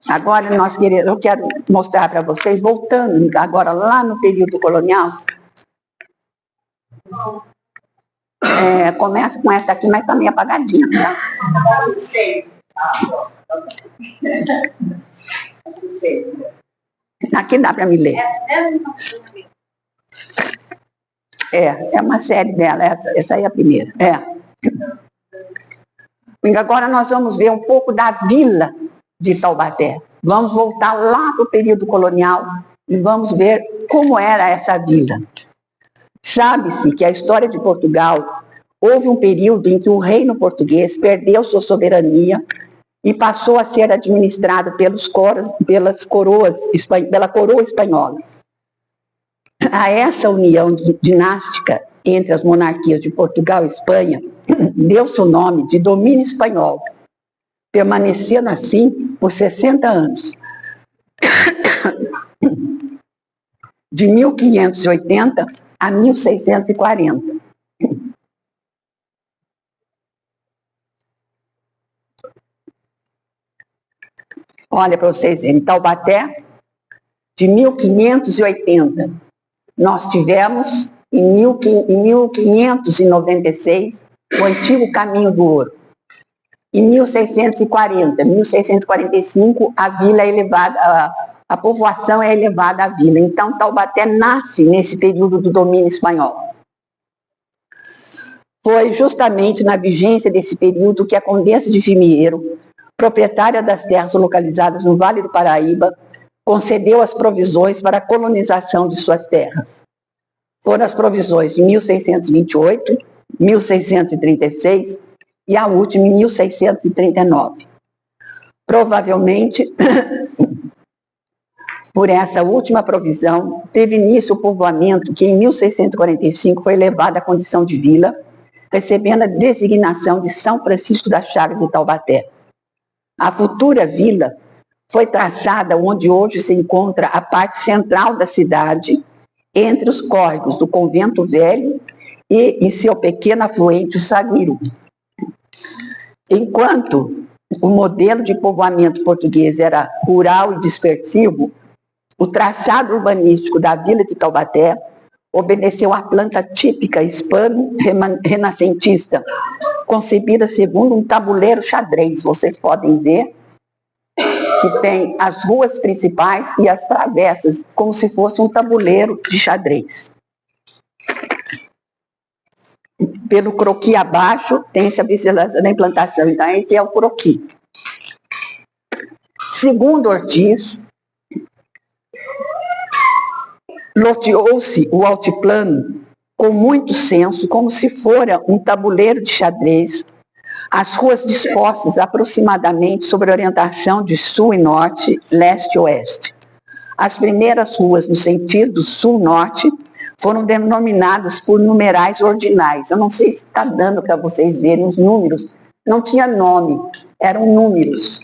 [SPEAKER 1] Agora, eu quero mostrar para vocês, voltando agora lá no período colonial, começa com essa aqui, mas está meio apagadinha, tá? Aqui dá para me ler. É uma série dela, essa aí é a primeira. E agora nós vamos ver um pouco da vila de Taubaté. Vamos voltar lá para o período colonial e vamos ver como era essa vila. Sabe-se que a história de Portugal, houve um período em que o reino português perdeu sua soberania e passou a ser administrado pela coroa espanhola. A essa união dinástica entre as monarquias de Portugal e Espanha deu-se o nome de domínio espanhol, permanecendo assim por 60 anos. De 1580 a 1640. Olha para vocês verem, Taubaté, de 1580, nós tivemos, em 1596, o antigo Caminho do Ouro. Em 1640, 1645, a vila é elevada, a povoação é elevada à vila. Então, Taubaté nasce nesse período do domínio espanhol. Foi justamente na vigência desse período que a Condessa de Vimieiro, proprietária das terras localizadas no Vale do Paraíba, concedeu as provisões para a colonização de suas terras. Foram as provisões de 1628, 1636 e a última em 1639. Provavelmente, por essa última provisão, teve início o povoamento que em 1645 foi elevado à condição de vila, recebendo a designação de São Francisco das Chagas e Taubaté. A futura vila foi traçada onde hoje se encontra a parte central da cidade, entre os córregos do Convento Velho e em seu pequeno afluente, o Saguiru. Enquanto o modelo de povoamento português era rural e dispersivo, o traçado urbanístico da vila de Taubaté obedeceu à planta típica hispano-renascentista, concebida segundo um tabuleiro xadrez. Vocês podem ver que tem as ruas principais e as travessas, como se fosse um tabuleiro de xadrez. Pelo croqui abaixo, tem-se a observação da implantação. Então, esse é o croqui. Segundo Ortiz, loteou-se o altiplano com muito senso, como se fora um tabuleiro de xadrez, as ruas dispostas aproximadamente sobre a orientação de sul e norte, leste e oeste. As primeiras ruas no sentido sul-norte foram denominadas por numerais ordinais. Eu não sei se está dando para vocês verem os números. Não tinha nome, eram números.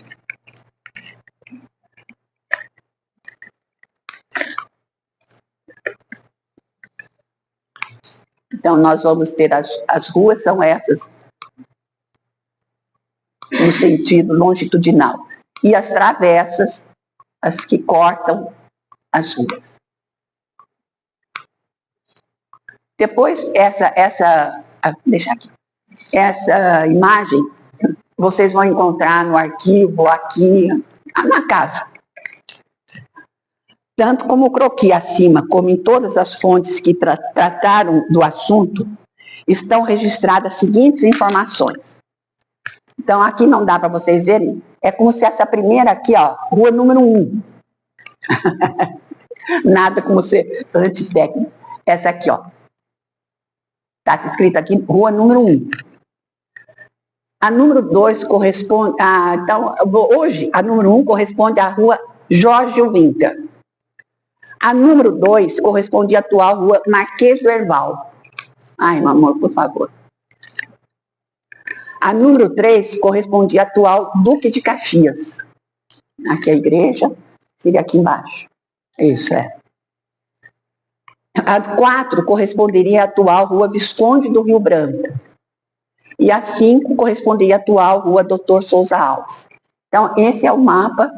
[SPEAKER 1] Então, nós vamos ter as ruas, são essas, no sentido longitudinal. E as travessas, as que cortam as ruas. Depois, deixa aqui. Essa imagem, vocês vão encontrar no arquivo, aqui, na casa. Tanto como o croqui acima, como em todas as fontes que trataram do assunto, estão registradas as seguintes informações. Então, aqui não dá para vocês verem, é como se essa primeira aqui, ó, rua número 1. Nada como ser antitécnico. Essa aqui, ó. Está escrito aqui, rua número 1. A número 2 corresponde... então, hoje, a número 1 corresponde à rua Jorge Winter. A número 2 corresponde à atual rua Marquês do Herval. Ai, meu amor, por favor. A número 3 correspondia ao atual Duque de Caxias. Aqui a igreja, seria aqui embaixo. Isso é. A 4 corresponderia à atual Rua Visconde do Rio Branco. E a 5 corresponderia à atual Rua Doutor Souza Alves. Então, esse é o mapa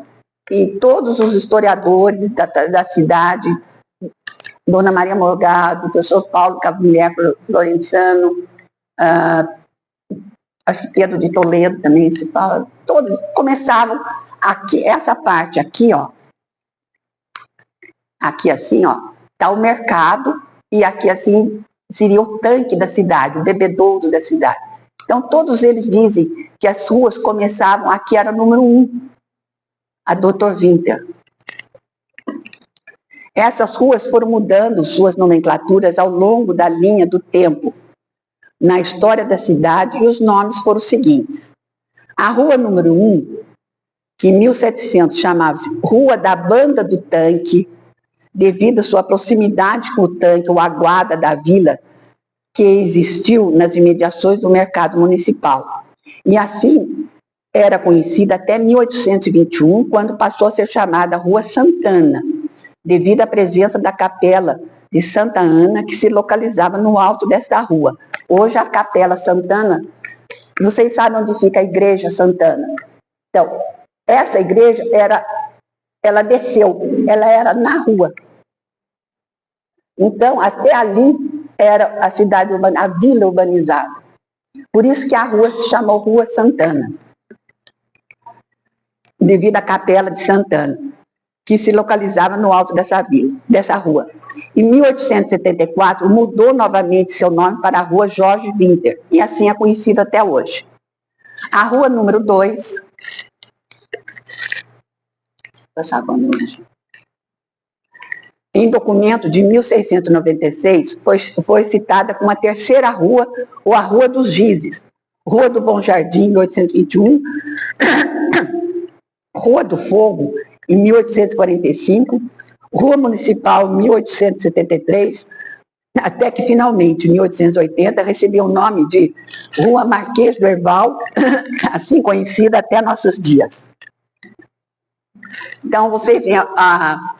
[SPEAKER 1] que todos os historiadores da cidade, Dona Maria Morgado, o professor Paulo Cavalier Lorenzano, acho que Pedro de Toledo também se fala, todos começavam aqui, essa parte aqui, ó, aqui assim, ó, está o mercado, e aqui assim seria o tanque da cidade, o bebedouro da cidade. Então todos eles dizem que as ruas começavam, aqui era número 1, a Dr. Winter. Essas ruas foram mudando suas nomenclaturas ao longo da linha do tempo, na história da cidade, e os nomes foram os seguintes. A rua número 1, que em 1700 chamava-se Rua da Banda do Tanque, devido à sua proximidade com o tanque, ou a guarda da vila, que existiu nas imediações do mercado municipal. E assim era conhecida até 1821, quando passou a ser chamada Rua Santana, devido à presença da capela de Santa Ana, que se localizava no alto desta rua. Hoje a Capela Santana, vocês sabem onde fica a Igreja Santana. Então, essa igreja ela desceu, ela era na rua. Então, até ali era a cidade urbana, a vila urbanizada. Por isso que a rua se chamou Rua Santana, devido à Capela de Santana, que se localizava no alto dessa rua. Em 1874, mudou novamente seu nome para a Rua Jorge Winter, e assim é conhecida até hoje. A rua número 2, em documento de 1696, foi citada como a terceira rua, ou a Rua dos Gizes, Rua do Bom Jardim, 1821, Rua do Fogo, em 1845, Rua Municipal, em 1873, até que finalmente, em 1880, recebeu o nome de Rua Marquês do Herval, assim conhecida até nossos dias. Então, vocês veem,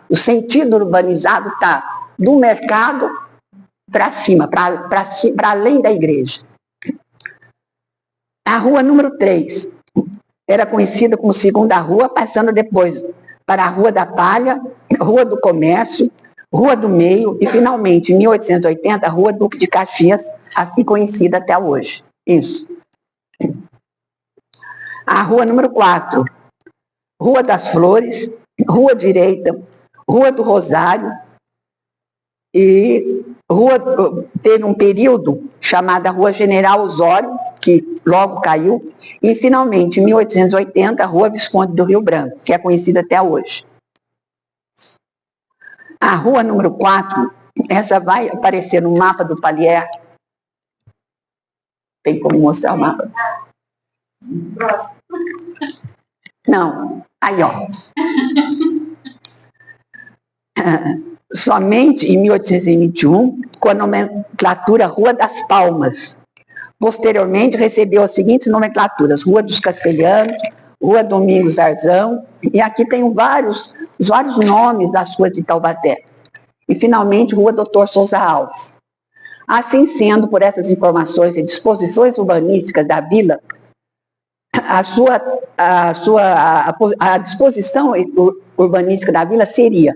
[SPEAKER 1] o sentido urbanizado está do mercado para cima, para além da igreja. A rua número 3 era conhecida como Segunda Rua, passando depois para a Rua da Palha, Rua do Comércio, Rua do Meio e, finalmente, em 1880, a Rua Duque de Caxias, assim conhecida até hoje. Isso. A rua número 4, Rua das Flores, Rua Direita, Rua do Rosário, e teve um período chamada Rua General Osório, que logo caiu, e finalmente, em 1880, a Rua Visconde do Rio Branco, que é conhecida até hoje. A rua número 4, essa vai aparecer no mapa do Palier. Tem como mostrar o mapa? Não, aí ó. Somente em 1821, com a nomenclatura Rua das Palmas. Posteriormente, recebeu as seguintes nomenclaturas: Rua dos Castelhanos, Rua Domingos Arzão, e aqui tem vários nomes das ruas de Taubaté. E, finalmente, Rua Doutor Souza Alves. Assim sendo, por essas informações e disposições urbanísticas da vila, a disposição urbanística da vila seria: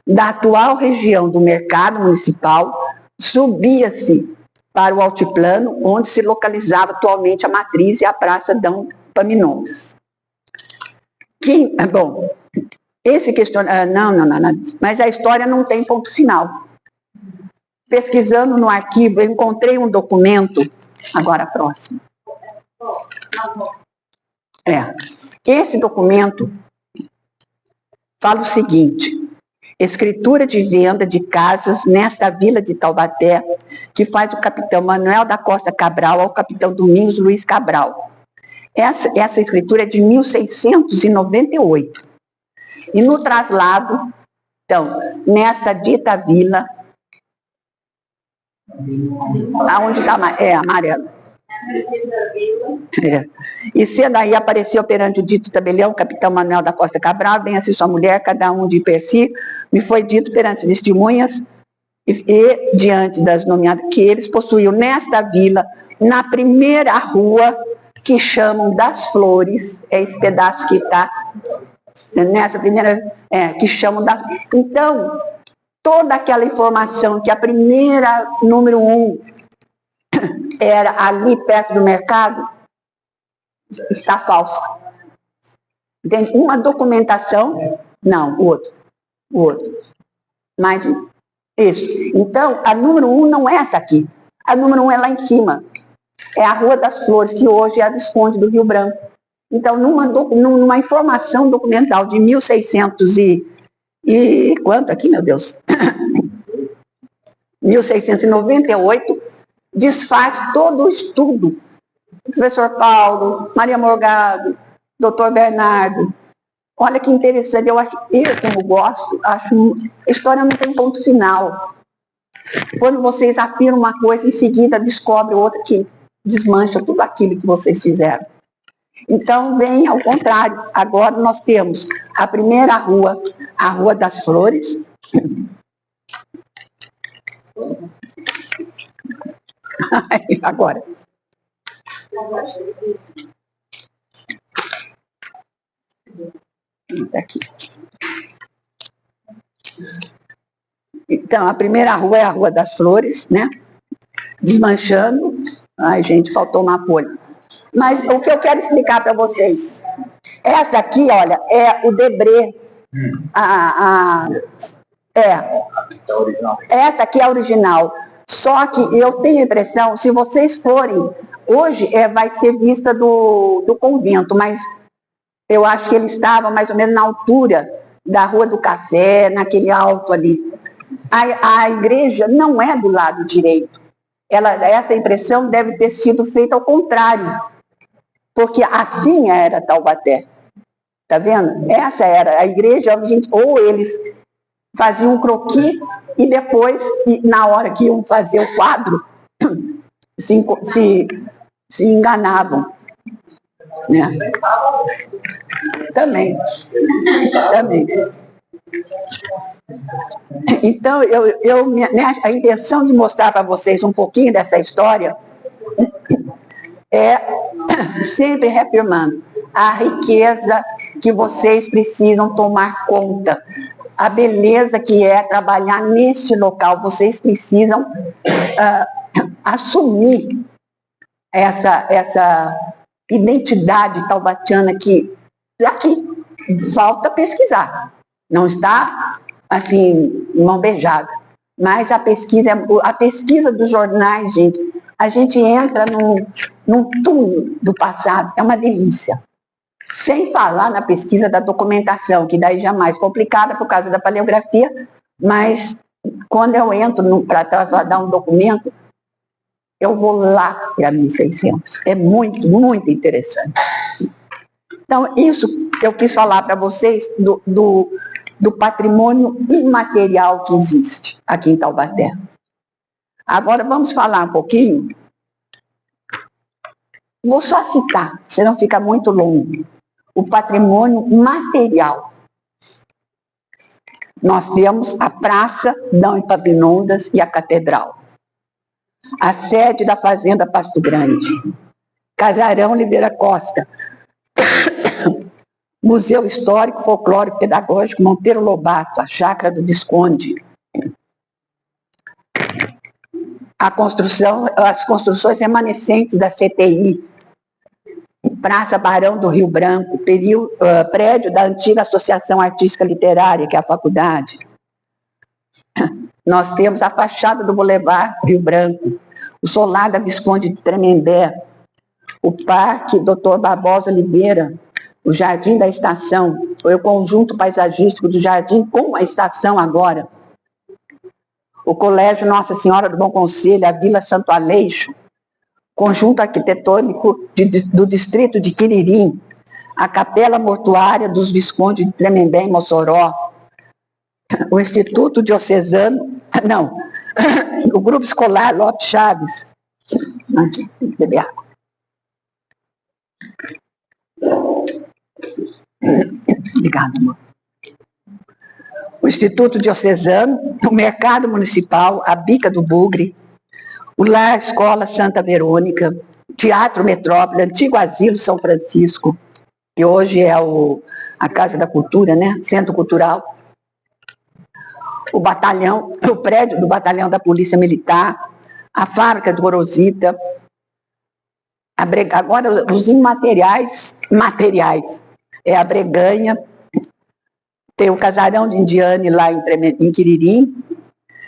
[SPEAKER 1] da atual região do mercado municipal, subia-se para o altiplano, onde se localizava atualmente a matriz e a Praça Dom Epaminondas. Bom, esse questionamento... Não, mas a história não tem ponto final. Pesquisando no arquivo, eu encontrei um documento, agora próximo. Esse documento fala o seguinte: escritura de venda de casas nesta vila de Taubaté, que faz o capitão Manuel da Costa Cabral ao capitão Domingos Luiz Cabral. Essa escritura é de 1698. E no traslado, então, nesta dita vila, aonde está amarelo, É. E sendo aí apareceu perante o dito tabelião, capitão Manuel da Costa Cabral, bem assim sua mulher, cada um de per si, me foi dito perante as testemunhas e diante das nomeadas que eles possuíam nesta vila, na primeira rua que chamam das Flores, é esse pedaço que está nessa primeira, que chamam das... Então, toda aquela informação que a primeira, número 1, era ali perto do mercado, está falsa. Entende? Uma documentação, não, o outro. Mas, isso. Então, a número 1 não é essa aqui. A número 1 é lá em cima. É a Rua das Flores, que hoje é a Visconde do Rio Branco. Então, numa informação documental de 1600 e quanto aqui, meu Deus? 1698, desfaz todo o estudo. Professor Paulo, Maria Morgado, doutor Bernardo. Olha que interessante, eu como gosto, acho a história não tem ponto final. Quando vocês afirmam uma coisa, em seguida descobre outra que desmancha tudo aquilo que vocês fizeram. Então, vem ao contrário. Agora nós temos a primeira rua, a Rua das Flores. Agora. Aqui. Então, a primeira rua é a Rua das Flores, né? Desmanchando. Ai, gente, faltou uma folha. Mas o que eu quero explicar para vocês, essa aqui, olha, é o Debré. Essa aqui é a original. Só que eu tenho a impressão, se vocês forem, hoje vai ser vista do convento, mas eu acho que ele estava mais ou menos na altura da Rua do Café, naquele alto ali. A igreja não é do lado direito. Essa impressão deve ter sido feita ao contrário, porque assim era Taubaté. Tá vendo? Essa era a igreja, ou eles faziam um croquis e depois, na hora que iam fazer o quadro, se enganavam. Né? Também. Então, a intenção de mostrar para vocês um pouquinho dessa história é sempre reafirmando a riqueza que vocês precisam tomar conta, a beleza que é trabalhar neste local. Vocês precisam assumir essa identidade taubatiana que aqui falta pesquisar. Não está, assim, mão beijada. Mas a pesquisa dos jornais, gente, a gente entra num túmulo do passado, é uma delícia. Sem falar na pesquisa da documentação, que daí já é mais complicada por causa da paleografia, mas quando eu entro para trasladar um documento, eu vou lá para 1600. É muito, muito interessante. Então, isso eu quis falar para vocês do patrimônio imaterial que existe aqui em Taubaté. Agora vamos falar um pouquinho. Vou só citar, senão fica muito longo. O patrimônio material. Nós temos a Praça Dão Epaminondas e a Catedral. A sede da Fazenda Pasto Grande. Casarão Oliveira Costa. Museu Histórico, Folclórico, Pedagógico Monteiro Lobato, a Chácara do Visconde. As construções remanescentes da CTI, Praça Barão do Rio Branco, prédio da antiga Associação Artística Literária, que é a faculdade. Nós temos a fachada do Boulevard Rio Branco, o solar da Visconde de Tremembé, o Parque Dr. Barbosa Oliveira, o Jardim da Estação, o conjunto paisagístico do jardim com a estação agora, o Colégio Nossa Senhora do Bom Conselho, a Vila Santo Aleixo, conjunto arquitetônico do distrito de Quiririm, a Capela Mortuária dos Viscondes de Tremembé em Mossoró, o Instituto Diocesano, o Grupo Escolar Lopes Chaves, Aqui, tem que beber água. Obrigada, amor. O Instituto Diocesano, o Mercado Municipal, a Bica do Bugre, o Lar Escola Santa Verônica, Teatro Metrópole, Antigo Asilo São Francisco, que hoje é a Casa da Cultura, né? Centro Cultural, o batalhão, o prédio do Batalhão da Polícia Militar, a Fábrica do Gorosita, agora os imateriais, materiais, é a Breganha, tem o Casarão de Indiane lá em Quiririm,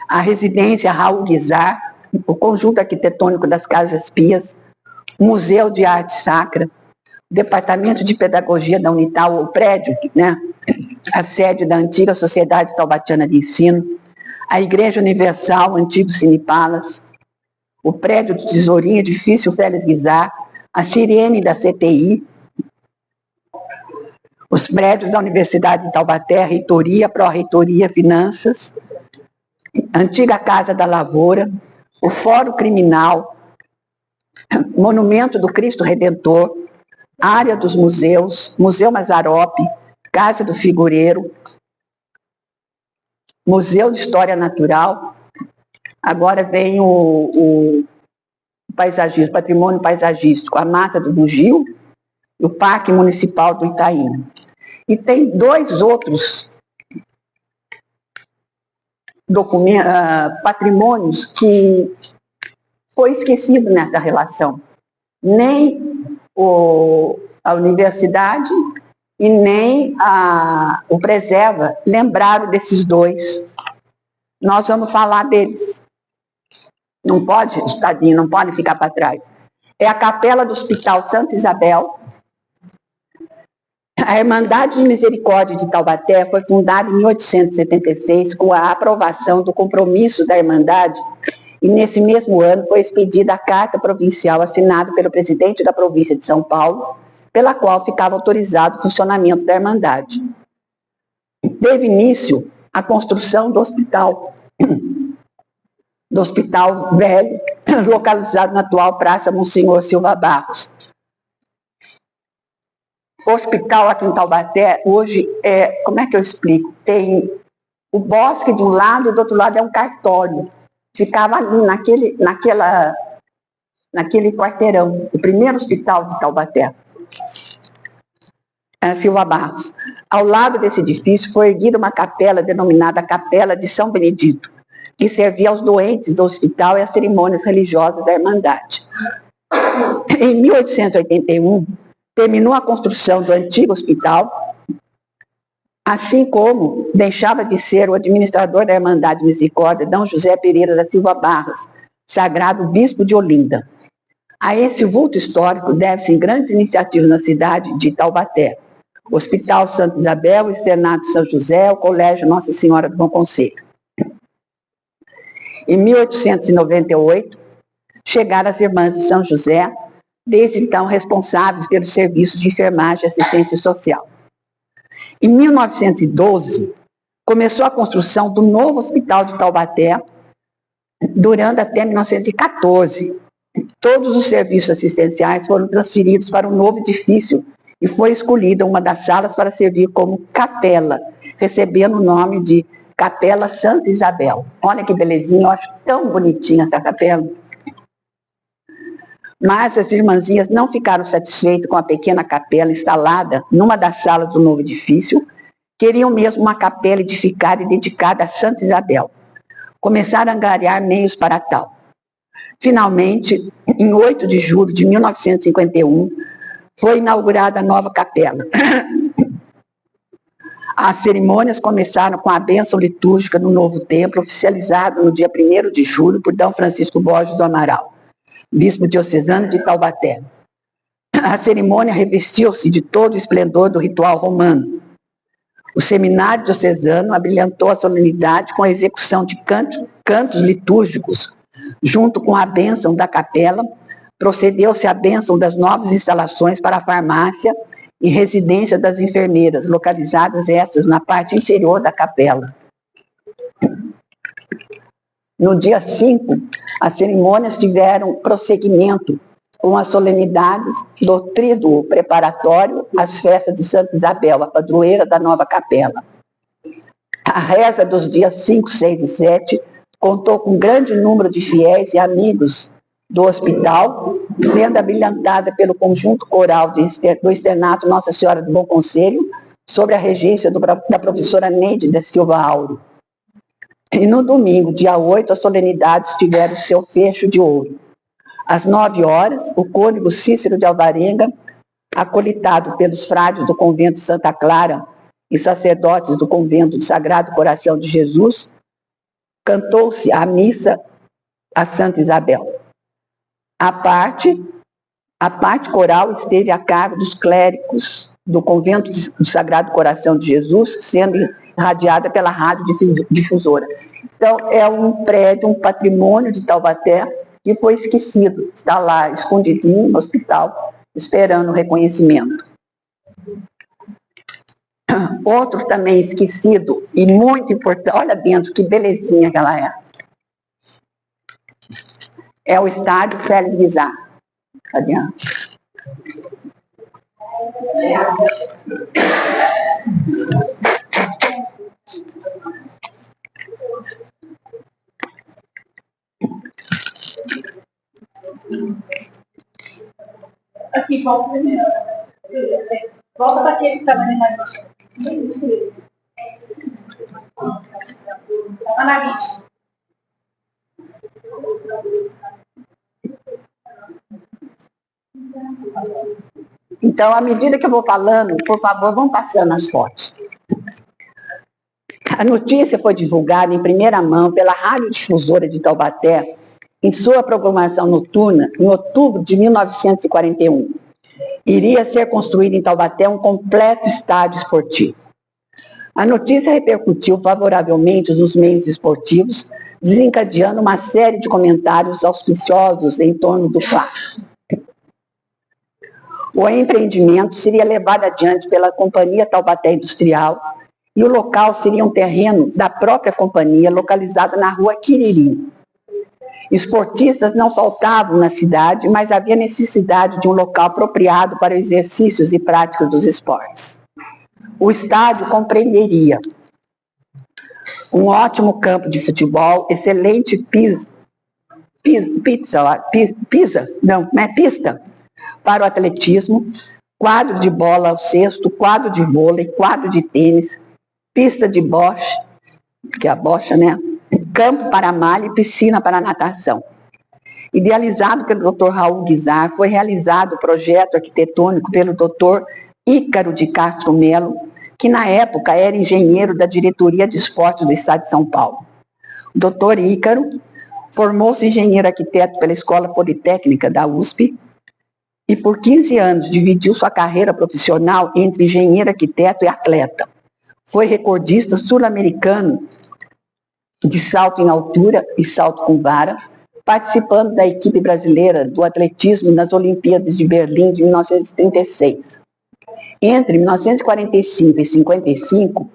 [SPEAKER 1] a residência Raul Guizar, o conjunto arquitetônico das Casas Pias, o Museu de Arte Sacra, o Departamento de Pedagogia da Unital, o prédio, né, a sede da antiga Sociedade Taubatiana de Ensino, a Igreja Universal, antigo Cine Palas, o prédio do Tesourinho, edifício Félix Guizar, a Sirene da CTI, os prédios da Universidade de Taubaté, Reitoria, Pró-Reitoria, Finanças, antiga Casa da Lavoura, o Fórum Criminal, Monumento do Cristo Redentor, área dos museus, Museu Mazarope, Casa do Figureiro, Museu de História Natural. Agora vem o paisagismo, patrimônio paisagístico, a Mata do Bugio e o Parque Municipal do Itaim. E tem dois outros patrimônios que foi esquecido nessa relação. Nem a universidade e nem o Preserva lembraram desses dois. Nós vamos falar deles. Não pode, tadinho, não pode ficar para trás. É a Capela do Hospital Santa Isabel. A Irmandade de Misericórdia de Taubaté foi fundada em 1876 com a aprovação do compromisso da Irmandade, e nesse mesmo ano foi expedida a carta provincial assinada pelo presidente da província de São Paulo, pela qual ficava autorizado o funcionamento da Irmandade. Teve início a construção do hospital velho, localizado na atual Praça Monsenhor Silva Barros. O hospital aqui em Taubaté, hoje, como é que eu explico? Tem o bosque de um lado e do outro lado é um cartório. Ficava ali naquele quarteirão, o primeiro hospital de Taubaté, Silva Barros. Ao lado desse edifício foi erguida uma capela denominada Capela de São Benedito, que servia aos doentes do hospital e às cerimônias religiosas da Irmandade. Em 1881, terminou a construção do antigo hospital, assim como deixava de ser o administrador da Irmandade Misericórdia, D. José Pereira da Silva Barros, sagrado bispo de Olinda. A esse vulto histórico deve-se grandes iniciativas na cidade de Taubaté: o Hospital Santa Isabel, o Externato São José, o Colégio Nossa Senhora do Bom Conselho. Em 1898, chegaram as Irmãs de São José, desde então responsáveis pelos serviços de enfermagem e assistência social. Em 1912, começou a construção do novo Hospital de Taubaté, durando até 1914. Todos os serviços assistenciais foram transferidos para um novo edifício e foi escolhida uma das salas para servir como capela, recebendo o nome de Capela Santa Isabel. Olha que belezinha, eu acho tão bonitinha essa capela. Mas as irmãzinhas não ficaram satisfeitas com a pequena capela instalada numa das salas do novo edifício, queriam mesmo uma capela edificada e dedicada a Santa Isabel. Começaram a angariar meios para tal. Finalmente, em 8 de julho de 1951, foi inaugurada a nova capela. As cerimônias começaram com a bênção litúrgica do novo templo, oficializado no dia 1º de julho por D. Francisco Borges do Amaral, bispo diocesano de Taubaté. A cerimônia revestiu-se de todo o esplendor do ritual romano. O seminário diocesano abrilhantou a solenidade com a execução de cantos litúrgicos. Junto com a bênção da capela, procedeu-se à bênção das novas instalações para a farmácia e residência das enfermeiras, localizadas essas na parte inferior da capela. No dia 5, as cerimônias tiveram prosseguimento com as solenidades do tríduo preparatório às festas de Santa Isabel, a padroeira da nova capela. A reza dos dias 5, 6 e 7 contou com um grande número de fiéis e amigos do hospital, sendo abrilhantada pelo conjunto coral do externato Nossa Senhora do Bom Conselho, sob a regência da professora Neide da Silva Auro. E no domingo, dia 8, as solenidades tiveram seu fecho de ouro. Às 9 horas, o cônego Cícero de Alvarenga, acolitado pelos frades do convento de Santa Clara e sacerdotes do convento do Sagrado Coração de Jesus, cantou-se a missa a Santa Isabel. A parte coral esteve a cargo dos clérigos do convento do Sagrado Coração de Jesus, sendo irradiada pela rádio difusora. Então, é um prédio, um patrimônio de Taubaté que foi esquecido, está lá escondidinho no hospital, esperando o reconhecimento. Outro também esquecido e muito importante, olha dentro que belezinha que ela é o estádio Félix Guizar. Cadê?
[SPEAKER 2] Aqui, volta primeiro. Volta daquele que está na imagem. Analise.
[SPEAKER 1] Então, à medida que eu vou falando, por favor, vão passando as fotos. A notícia foi divulgada em primeira mão pela radiodifusora de Taubaté em sua programação noturna em outubro de 1941. Iria ser construído em Taubaté um completo estádio esportivo. A notícia repercutiu favoravelmente nos meios esportivos, desencadeando uma série de comentários auspiciosos em torno do fato. O empreendimento seria levado adiante pela Companhia Taubaté Industrial e o local seria um terreno da própria companhia, localizado na rua Quiriri. Esportistas não faltavam na cidade, mas havia necessidade de um local apropriado para exercícios e práticas dos esportes. O estádio compreenderia um ótimo campo de futebol, excelente pista para o atletismo, quadro de bola ao cesto, quadro de vôlei, quadro de tênis, pista de boche, que é a bocha, né? Campo para malha e piscina para natação. Idealizado pelo Dr. Raul Guizar, foi realizado o projeto arquitetônico pelo Dr. Ícaro de Castro Melo, que na época era engenheiro da Diretoria de Esportes do Estado de São Paulo. O Dr. Ícaro formou-se engenheiro arquiteto pela Escola Politécnica da USP e por 15 anos dividiu sua carreira profissional entre engenheiro, arquiteto e atleta. Foi recordista sul-americano de salto em altura e salto com vara, participando da equipe brasileira do atletismo nas Olimpíadas de Berlim de 1936. Entre 1945 e 1955,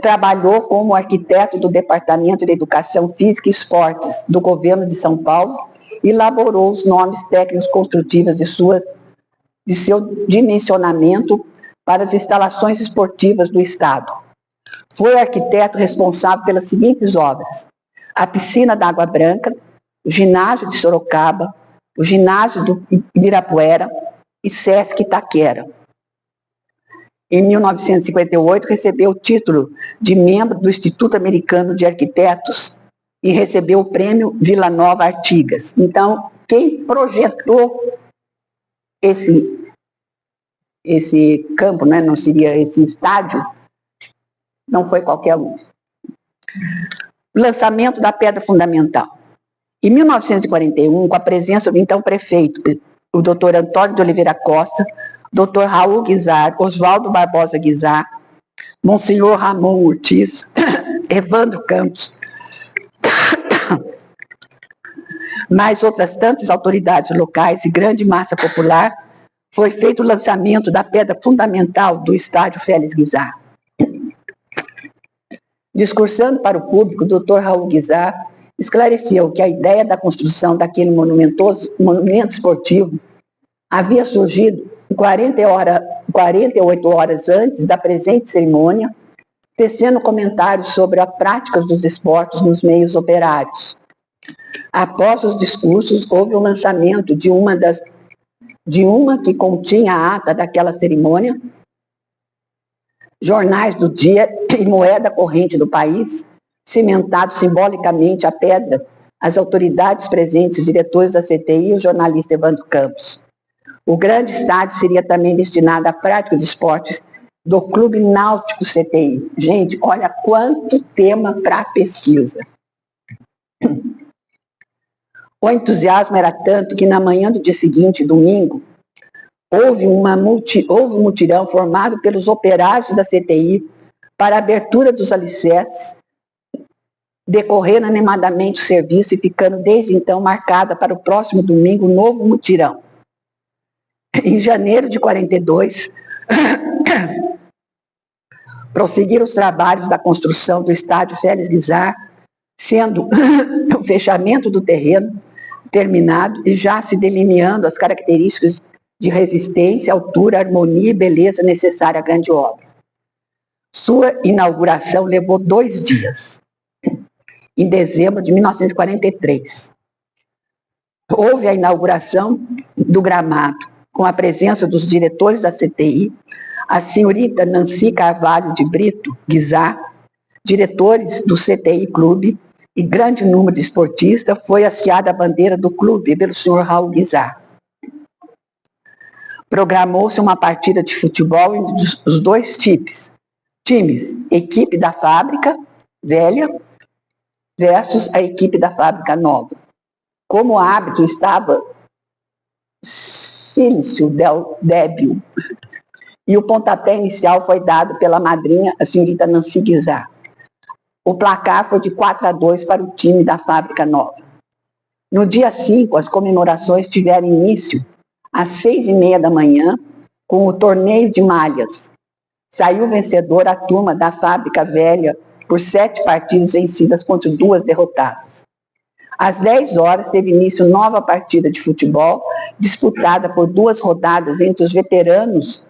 [SPEAKER 1] trabalhou como arquiteto do Departamento de Educação Física e Esportes do Governo de São Paulo e elaborou os nomes técnicos construtivos de seu dimensionamento para as instalações esportivas do Estado. Foi arquiteto responsável pelas seguintes obras: a Piscina da Água Branca, o Ginásio de Sorocaba, o Ginásio do Ibirapuera e Sesc Itaquera. Em 1958, recebeu o título de membro do Instituto Americano de Arquitetos e recebeu o prêmio Vila Nova Artigas. Então, quem projetou esse campo, né, não seria esse estádio, não foi qualquer um. Lançamento da pedra fundamental. Em 1941, com a presença do então prefeito, o Dr. Antônio de Oliveira Costa, Dr. Raul Guizar, Oswaldo Barbosa Guizar, Monsenhor Ramon Ortiz, Evandro Campos, mais outras tantas autoridades locais e grande massa popular, foi feito o lançamento da pedra fundamental do estádio Félix Guizar. Discursando para o público, o Dr. Raul Guizar esclareceu que a ideia da construção daquele monumento esportivo havia surgido 48 horas antes da presente cerimônia, tecendo comentários sobre as práticas dos esportes nos meios operários. Após os discursos, houve o lançamento de uma que continha a ata daquela cerimônia, jornais do dia e moeda corrente do país, cimentado simbolicamente a pedra, as autoridades presentes, diretores da CTI e o jornalista Evandro Campos. O grande estádio seria também destinado à prática de esportes do Clube Náutico CTI. Gente, olha quanto tema para pesquisa. O entusiasmo era tanto que na manhã do dia seguinte, domingo, houve um mutirão formado pelos operários da CTI para a abertura dos alicerces, decorrendo animadamente o serviço e ficando desde então marcada para o próximo domingo um novo mutirão. Em janeiro de 42, prosseguiram os trabalhos da construção do estádio Félix Guizar, sendo o fechamento do terreno terminado e já se delineando as características de resistência, altura, harmonia e beleza necessária à grande obra. Sua inauguração levou 2 dias, em dezembro de 1943. Houve a inauguração do gramado, com a presença dos diretores da CTI, a senhorita Nancy Carvalho de Brito Guizar, diretores do CTI Clube e grande número de esportistas, foi hasteada a bandeira do clube pelo senhor Raul Guizar. Programou-se uma partida de futebol entre os 2 times, equipe da fábrica velha versus a equipe da fábrica nova. Como o árbitro estava Cílcio Débil, e o pontapé inicial foi dado pela madrinha, a senhorita Nancy Guizar. O placar foi de 4-2 para o time da fábrica nova. No dia 5, as comemorações tiveram início às 6h30 da manhã, com o torneio de malhas. Saiu vencedor a turma da fábrica velha por 7 partidas vencidas contra 2 derrotadas. Às 10 horas teve início nova partida de futebol, disputada por 2 rodadas entre os veteranos.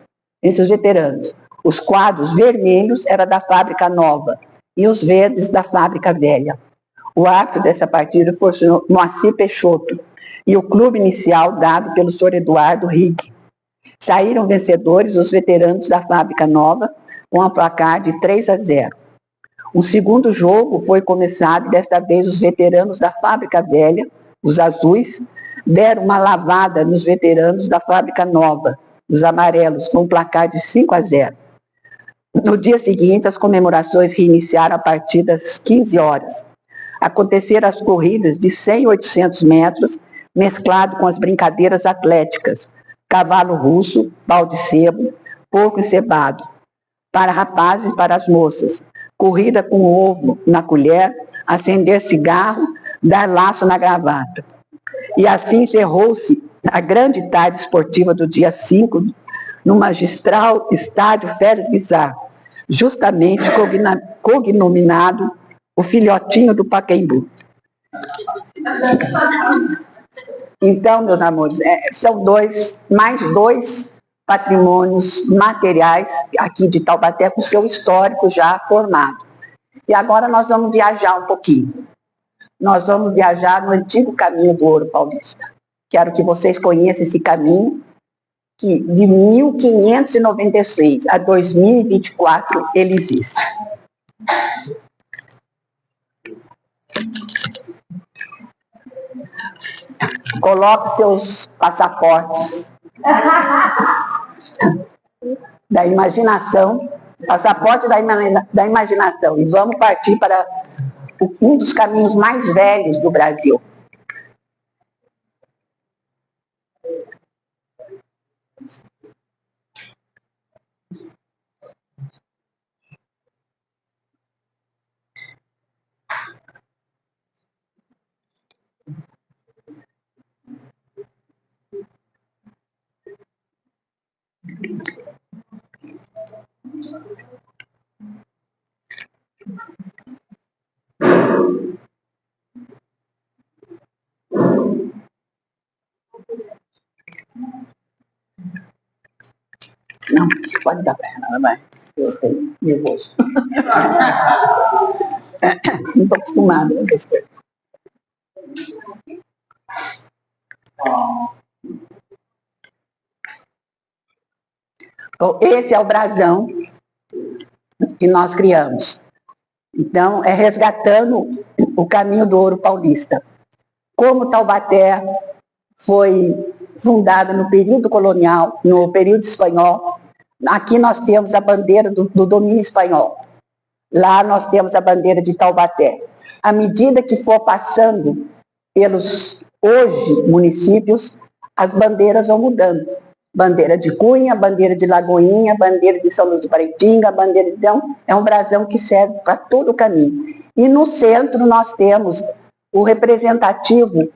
[SPEAKER 1] Os quadros vermelhos eram da fábrica nova e os verdes da fábrica velha. O árbitro dessa partida foi o senhor Moacir Peixoto e o clube inicial dado pelo senhor Eduardo Rigg. Saíram vencedores os veteranos da fábrica nova com a placar de 3-0. O segundo jogo foi começado, desta vez os veteranos da fábrica velha, os azuis, deram uma lavada nos veteranos da fábrica nova, os amarelos, com um placar de 5-0. No dia seguinte, as comemorações reiniciaram a partir das 15 horas. Aconteceram as corridas de 100 e 800 metros, mesclado com as brincadeiras atléticas, cavalo russo, pau de sebo, porco encebado, para rapazes e para as moças, corrida com ovo na colher, acender cigarro, dar laço na gravata. E assim encerrou-se a grande tarde esportiva do dia 5, no magistral estádio Félix Guizar, justamente cognominado o filhotinho do Pacaembu. Então, meus amores, são mais dois patrimônios materiais aqui de Taubaté com seu histórico já formado. E agora nós vamos viajar um pouquinho. Nós vamos viajar no antigo caminho do ouro paulista. Quero que vocês conheçam esse caminho, que de 1596 a 2024 ele existe. Coloque seus passaportes da imaginação, passaporte da imaginação, e vamos partir para um dos caminhos mais velhos do Brasil. pode dar para ela, vai. Eu estou nervoso. Não estou acostumada com essas coisas. Então, esse é o brasão que nós criamos. Então, é resgatando o caminho do ouro paulista. Como Taubaté foi fundada no período colonial, no período espanhol, aqui nós temos a bandeira do domínio espanhol. Lá nós temos a bandeira de Taubaté. À medida que for passando pelos, hoje, municípios, as bandeiras vão mudando. Bandeira de Cunha, bandeira de Lagoinha, bandeira de São Luís do Paraitinga, bandeira de... Então, é um brasão que serve para todo o caminho. E no centro nós temos o representativo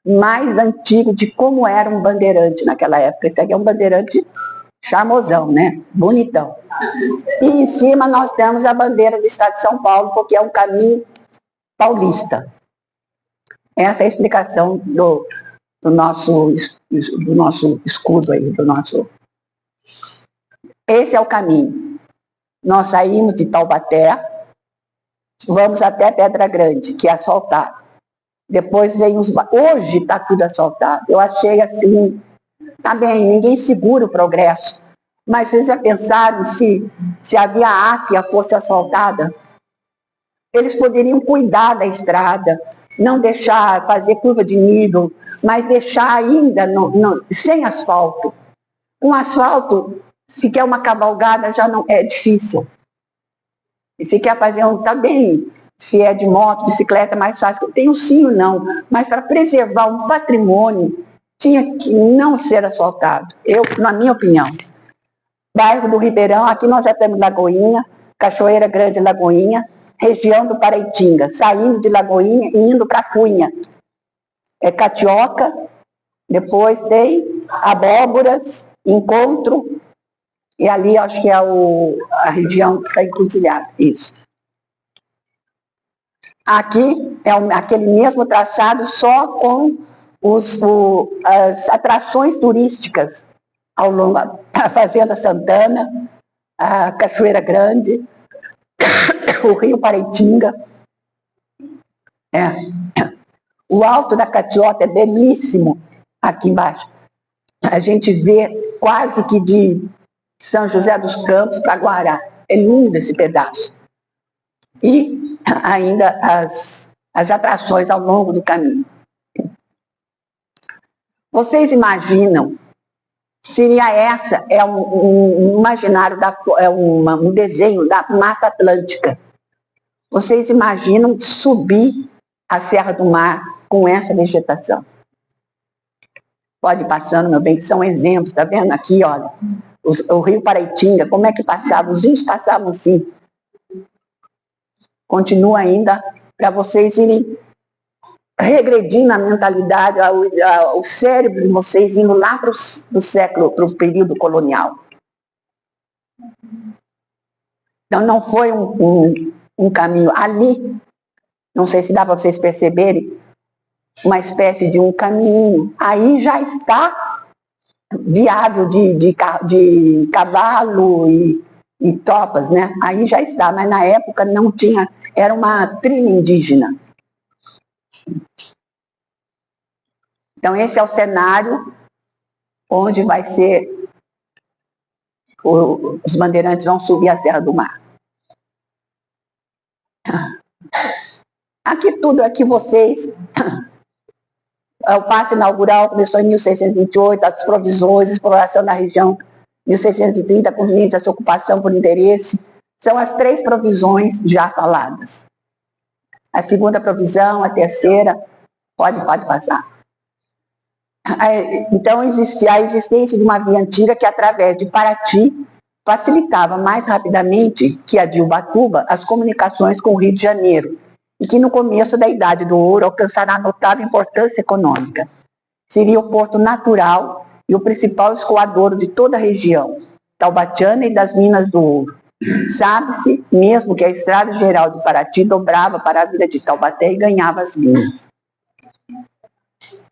[SPEAKER 1] mais antigo de como era um bandeirante naquela época. Esse aqui é um bandeirante charmosão, né? Bonitão. E em cima nós temos a bandeira do Estado de São Paulo, porque é um caminho paulista. Essa é a explicação do nosso escudo aí, do nosso... Esse é o caminho. Nós saímos de Taubaté, vamos até Pedra Grande, que é asfaltado. Depois vem os... Hoje está tudo asfaltado. Eu achei assim... Tá bem, ninguém segura o progresso. Mas vocês já pensaram se a Via Áquia fosse asfaltada? Eles poderiam cuidar da estrada, não deixar fazer curva de nível, mas deixar ainda sem asfalto. Com asfalto, se quer uma cavalgada, já não é difícil. E se quer fazer tá bem, se é de moto, bicicleta, é mais fácil. Tem sim ou não, mas para preservar um patrimônio, tinha que não ser asfaltado. Na minha opinião. Bairro do Ribeirão, aqui nós já temos Lagoinha, Cachoeira Grande Lagoinha, região do Paraitinga, saindo de Lagoinha e indo para Cunha. É Catioca, depois tem Abóboras, Encontro, e ali acho que é a região que está encruzilhada, isso. Aqui é aquele mesmo traçado, só com as atrações turísticas ao longo da Fazenda Santana, a Cachoeira Grande, o Rio Paraitinga. O alto da Catioca é belíssimo aqui embaixo. A gente vê quase que de São José dos Campos para Guará. É lindo esse pedaço. E ainda as atrações ao longo do caminho. Vocês imaginam, seria essa, é um imaginário, um desenho da Mata Atlântica. Vocês imaginam subir a Serra do Mar com essa vegetação? Pode ir passando, meu bem, que são exemplos, tá vendo aqui, olha, o Rio Paraitinga, como é que passava? Os índios passavam assim. Continua ainda para vocês irem regredindo a mentalidade, o cérebro de vocês indo lá para o período colonial. Então não foi um caminho ali, não sei se dá para vocês perceberem, uma espécie de um caminho. Aí já está viável de cavalo e tropas, né? Aí já está, mas na época não tinha, era uma trilha indígena. Então esse é o cenário onde vai ser, os bandeirantes vão subir a Serra do Mar. Aqui tudo, aqui vocês, o passe inaugural começou em 1628, as provisões, exploração da região, 1630, conveniência, ocupação por interesse, são as 3 provisões já faladas. A segunda provisão, a terceira, pode passar. Então, existia a existência de uma via antiga que, através de Paraty, facilitava mais rapidamente que a de Ubatuba as comunicações com o Rio de Janeiro, e que no começo da Idade do Ouro alcançará notável importância econômica. Seria o porto natural e o principal escoadouro de toda a região taubatiana e das Minas do Ouro. Sabe-se mesmo que a Estrada Geral de Paraty dobrava para a vila de Taubaté e ganhava as minas.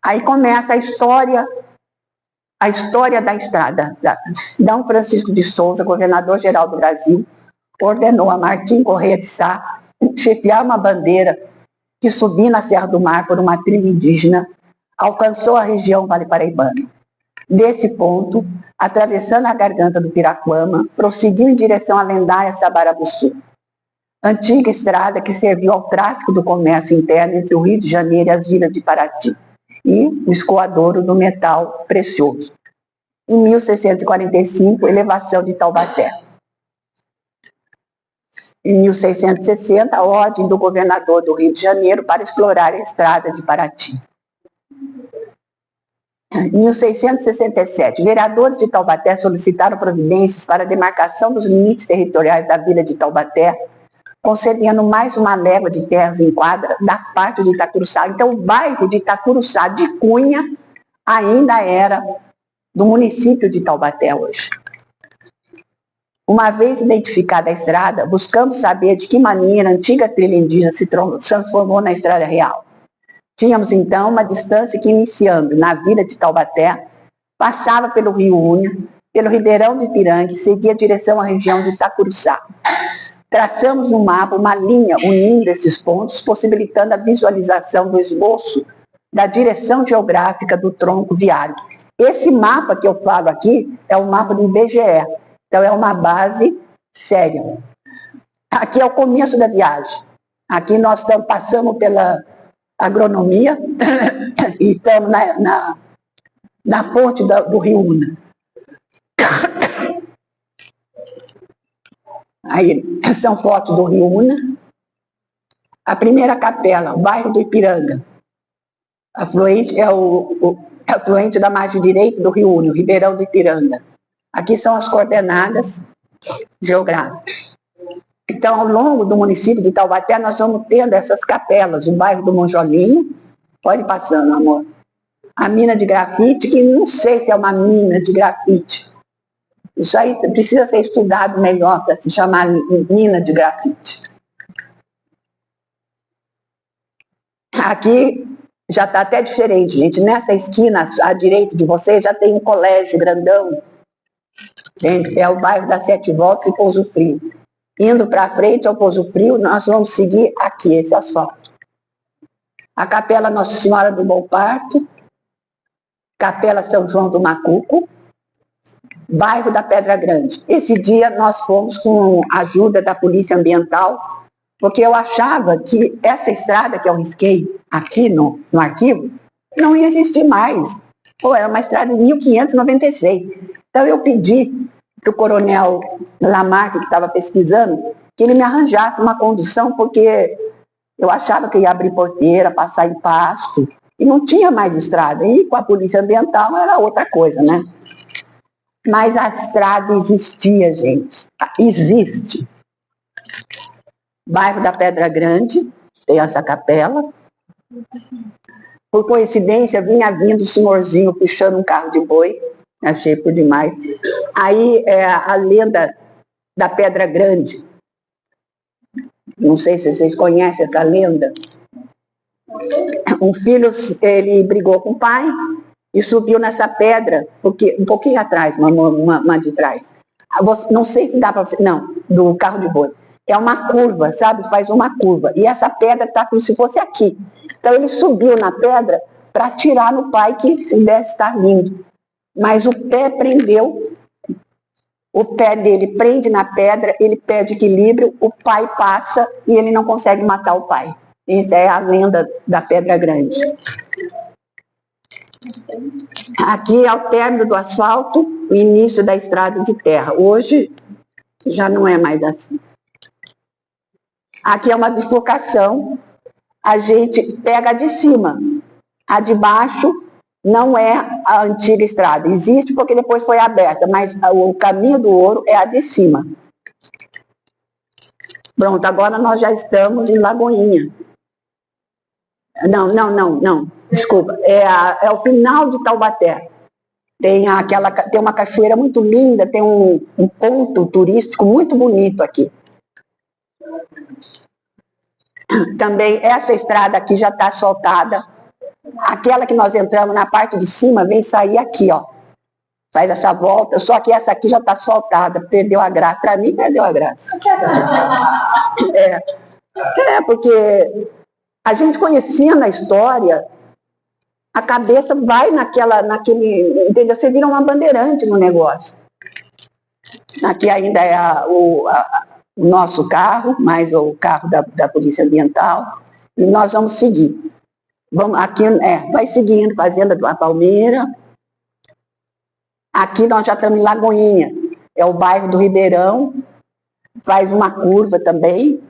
[SPEAKER 1] Aí começa a história a história da estrada. D. Francisco de Souza, governador-geral do Brasil, ordenou a Martim Corrêa de Sá chefiar uma bandeira que, subindo a Serra do Mar por uma trilha indígena, alcançou a região vale-paraibana. Desse ponto, atravessando a garganta do Piraquama, prosseguiu em direção à lendária Sabarabuçu, antiga estrada que serviu ao tráfico do comércio interno entre o Rio de Janeiro e as vilas de Paraty, e o escoadouro do metal precioso. Em 1645, elevação de Taubaté. Em 1660, a ordem do governador do Rio de Janeiro para explorar a estrada de Paraty. Em 1667, vereadores de Taubaté solicitaram providências para a demarcação dos limites territoriais da vila de Taubaté, concedendo mais uma leva de terras em quadra da parte de Itacuruçá. Então, o bairro de Itacuruçá de Cunha ainda era do município de Taubaté hoje. Uma vez identificada a estrada, buscamos saber de que maneira a antiga trilha indígena se transformou na estrada real. Tínhamos, então, uma distância que, iniciando na vila de Taubaté, passava pelo Rio Unha, pelo Ribeirão do Ipiranga e seguia a direção à região de Itacuruçá. Traçamos no mapa uma linha unindo esses pontos, possibilitando a visualização do esboço da direção geográfica do tronco viário. Esse mapa que eu falo aqui é o mapa do IBGE, então é uma base séria. Aqui é o começo da viagem. Aqui nós passamos pela agronomia e estamos na ponte do Rio Una. Aí são fotos do Rio Una. A primeira capela, o bairro do Ipiranga. Afluente é o afluente da margem direita do Rio Una, o Ribeirão do Ipiranga. Aqui são as coordenadas geográficas. Então, ao longo do município de Taubaté, nós vamos tendo essas capelas, o bairro do Monjolinho, pode ir passando, amor. A mina de grafite, que não sei se é uma mina de grafite. Isso aí precisa ser estudado melhor para se chamar mina de grafite. Aqui já está até diferente, gente. Nessa esquina, à direita de vocês, já tem um colégio grandão. É o bairro das Sete Voltas e Pouso Frio. Indo para frente ao Pouso Frio, nós vamos seguir aqui, esse asfalto. A Capela Nossa Senhora do Bom Parto, Capela São João do Macuco, bairro da Pedra Grande. Esse dia nós fomos com a ajuda da Polícia Ambiental, porque eu achava que essa estrada que eu risquei aqui no arquivo não ia existir mais. Pô, era uma estrada de 1596. Então eu pedi para o coronel Lamarck, que estava pesquisando, que ele me arranjasse uma condução, porque eu achava que ia abrir porteira, passar em pasto, e não tinha mais estrada. E com a Polícia Ambiental era outra coisa, né? Mas a estrada existia, gente. Existe. Bairro da Pedra Grande, tem essa capela. Por coincidência, vinha vindo o senhorzinho puxando um carro de boi. Achei por demais. Aí é a lenda da Pedra Grande. Não sei se vocês conhecem essa lenda. Um filho, ele brigou com o pai e subiu nessa pedra, porque um pouquinho atrás, uma de trás. Não sei se dá para você. Não, do carro de boi. É uma curva, sabe? Faz uma curva. E essa pedra está como se fosse aqui. Então ele subiu na pedra para atirar no pai que pudesse estar vindo. Mas o pé prendeu, o pé dele prende na pedra, ele perde equilíbrio, o pai passa e ele não consegue matar o pai. Essa é a lenda da Pedra Grande. Aqui é o término do asfalto, o início da estrada de terra. Hoje já não é mais assim. Aqui é uma bifurcação, a gente pega a de cima, a de baixo não é a antiga estrada, existe porque depois foi aberta, mas o caminho do ouro é a de cima. Pronto, agora nós já estamos em Lagoinha. Não, desculpa, é o final de Taubaté. Tem uma cachoeira muito linda, tem um ponto turístico muito bonito aqui. Também essa estrada aqui já está asfaltada. Aquela que nós entramos na parte de cima vem sair aqui, ó. faz essa volta, só que essa aqui já está asfaltada, perdeu a graça. Para mim, perdeu a graça. Porque a gente conhecendo a história, a cabeça vai naquele, entendeu? Você vira uma bandeirante no negócio. Aqui ainda é o nosso carro, mais o carro da Polícia Ambiental, e nós vamos seguir. Aqui vai seguindo, Fazenda da Palmeira. Aqui nós já estamos em Lagoinha, é o bairro do Ribeirão, faz uma curva também,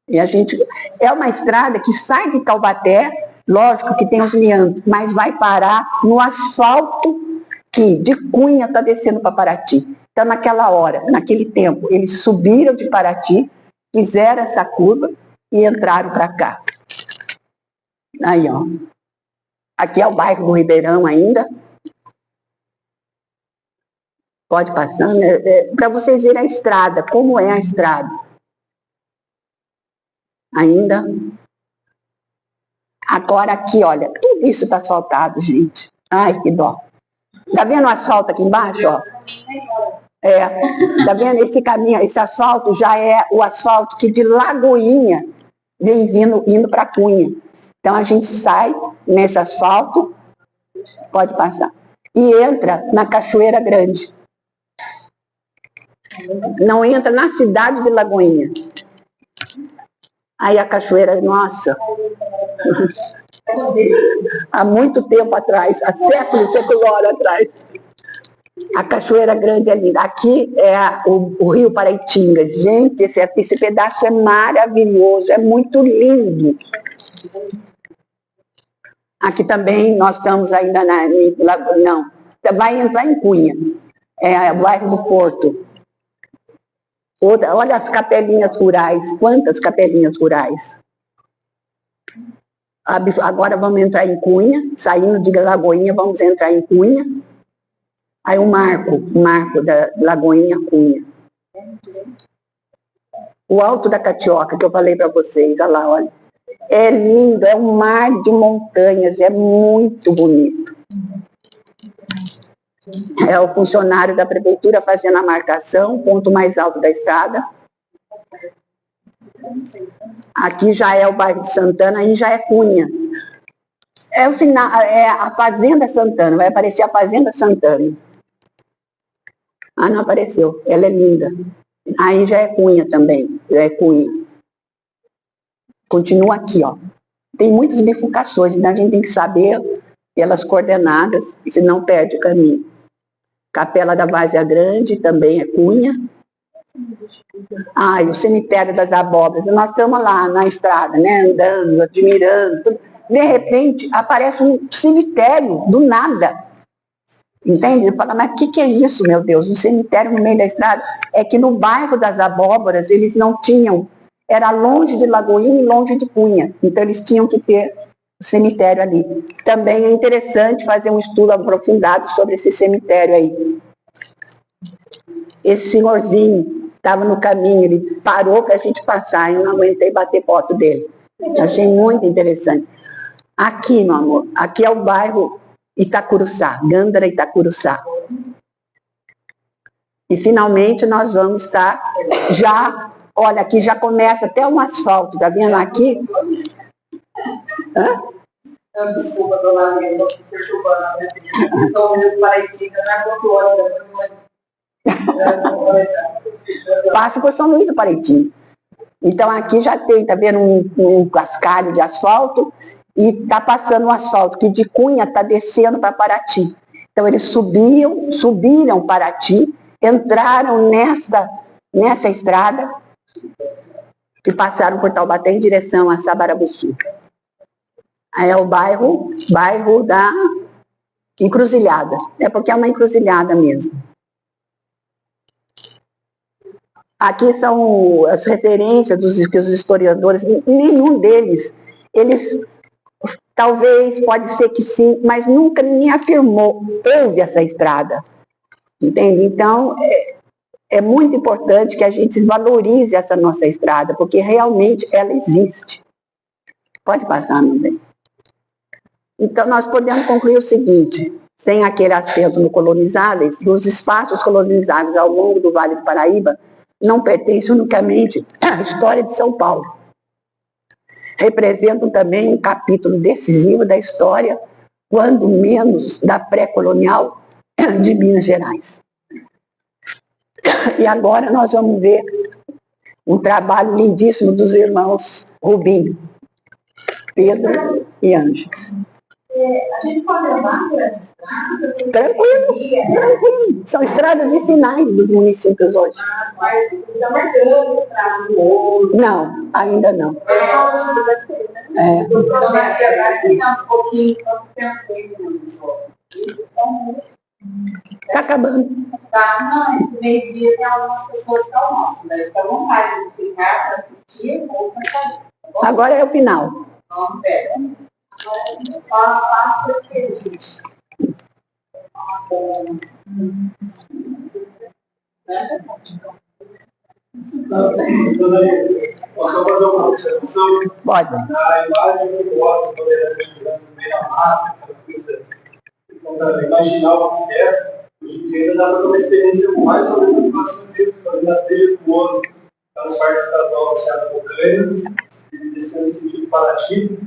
[SPEAKER 1] e a gente... É uma estrada que sai de Taubaté, lógico que tem os meandros, mas vai parar no asfalto que de Cunha está descendo para Paraty. Então, naquela hora, naquele tempo, eles subiram de Paraty, fizeram essa curva e entraram para cá. Aí, ó. Aqui é o bairro do Ribeirão ainda. Pode passar, né? Para vocês verem a estrada, como é a estrada. Ainda. Agora aqui, olha, tudo isso está asfaltado, gente. Ai, que dó. Tá vendo o asfalto aqui embaixo, ó? Tá vendo esse caminho, esse asfalto já é o asfalto que de Lagoinha vem indo para Cunha. Então a gente sai nesse asfalto, pode passar, e entra na Cachoeira Grande. Não entra na cidade de Lagoinha. Aí a cachoeira, nossa, há muito tempo atrás, há séculos atrás. A Cachoeira Grande é linda. Aqui é o Rio Paraitinga. Gente, esse pedaço é maravilhoso, é muito lindo. Aqui também nós estamos ainda não, vai entrar em Cunha, é o bairro do Porto. Olha as capelinhas rurais, quantas capelinhas rurais. Agora vamos entrar em Cunha, saindo de Lagoinha, vamos entrar em Cunha. Aí o marco da Lagoinha, Cunha. O Alto da Catioca, que eu falei para vocês, olha lá, olha. É lindo, é um mar de montanhas, é muito bonito. É o funcionário da prefeitura fazendo a marcação, ponto mais alto da estrada. Aqui já é o bairro de Santana, aí já é Cunha. É o final, é a Fazenda Santana, vai aparecer a Fazenda Santana. Ah, não apareceu, ela é linda. Aí já é Cunha também, já é Cunha. Continua aqui, ó. Tem muitas bifurcações, então a gente tem que saber pelas coordenadas, senão perde o caminho. Capela da Várzea Grande também é Cunha. E o cemitério das Abóboras. Nós estamos lá na estrada, né, andando, admirando, tudo. De repente, aparece um cemitério do nada. Entende? Ele fala, mas o que é isso, meu Deus? Um cemitério no meio da estrada? É que no bairro das Abóboras, eles não tinham, era longe de Lagoinha e longe de Cunha. Então, eles tinham que ter o cemitério ali. Também é interessante fazer um estudo aprofundado sobre esse cemitério aí. Esse senhorzinho estava no caminho, ele parou para a gente passar, eu não aguentei bater foto dele. Achei muito interessante. Aqui, meu amor, aqui é o bairro Itacuruçá, Gândara Itacuruçá. E finalmente nós vamos estar já, olha, aqui já começa até um asfalto, tá vendo aqui?
[SPEAKER 2] Desculpa, dona Maria, estou me perturbando, né? São Rio Paraitinga, não é muito ótimo.
[SPEAKER 1] Passa por São Luís do Paraitinga. Então aqui já tem, tá vendo, um cascalho de asfalto e está passando um asfalto que de Cunha está descendo para Paraty. Então eles subiram Paraty, entraram nessa estrada e passaram por Taubaté em direção a Sabarabuçu. Aí é o bairro da Encruzilhada. É porque é uma encruzilhada mesmo. Aqui são as referências que os historiadores, nenhum deles, eles talvez, pode ser que sim, mas nunca ninguém afirmou, houve essa estrada. Entende? Então, é muito importante que a gente valorize essa nossa estrada, porque realmente ela existe. Pode passar, meu bem. Então, nós podemos concluir o seguinte, sem aquele acento no colonizáveis, e os espaços colonizáveis ao longo do Vale do Paraíba não pertencem unicamente à história de São Paulo. Representam também um capítulo decisivo da história, quando menos da pré-colonial de Minas Gerais. E agora nós vamos ver um trabalho lindíssimo dos irmãos Rubinho, Pedro e Ângelo.
[SPEAKER 2] A gente pode andar por essas estradas?
[SPEAKER 1] Tranquilo. São estradas vicinais dos municípios hoje.
[SPEAKER 2] Mas está marcando a estrada do ouro.
[SPEAKER 1] Não, ainda não.
[SPEAKER 2] O projeto é um pouquinho, quanto tempo tem
[SPEAKER 1] Está acabando.
[SPEAKER 2] Tá, não, meio-dia tem algumas pessoas que almoçam, daí fica à vontade de ficar para assistir ou para sair.
[SPEAKER 1] Agora é o final.
[SPEAKER 2] Então, pega. Faça aquele.
[SPEAKER 3] Posso fazer uma observação?
[SPEAKER 1] Pode.
[SPEAKER 3] Na imagem eu gosto quando ele está no meio da mata, imaginar o que é. Hoje em dia dá para ter uma experiência mais ou menos próxima deles, fazendo a trilha do ouro, nas partes estadual da Serra da Montanha, e descendo no sentido Paraty.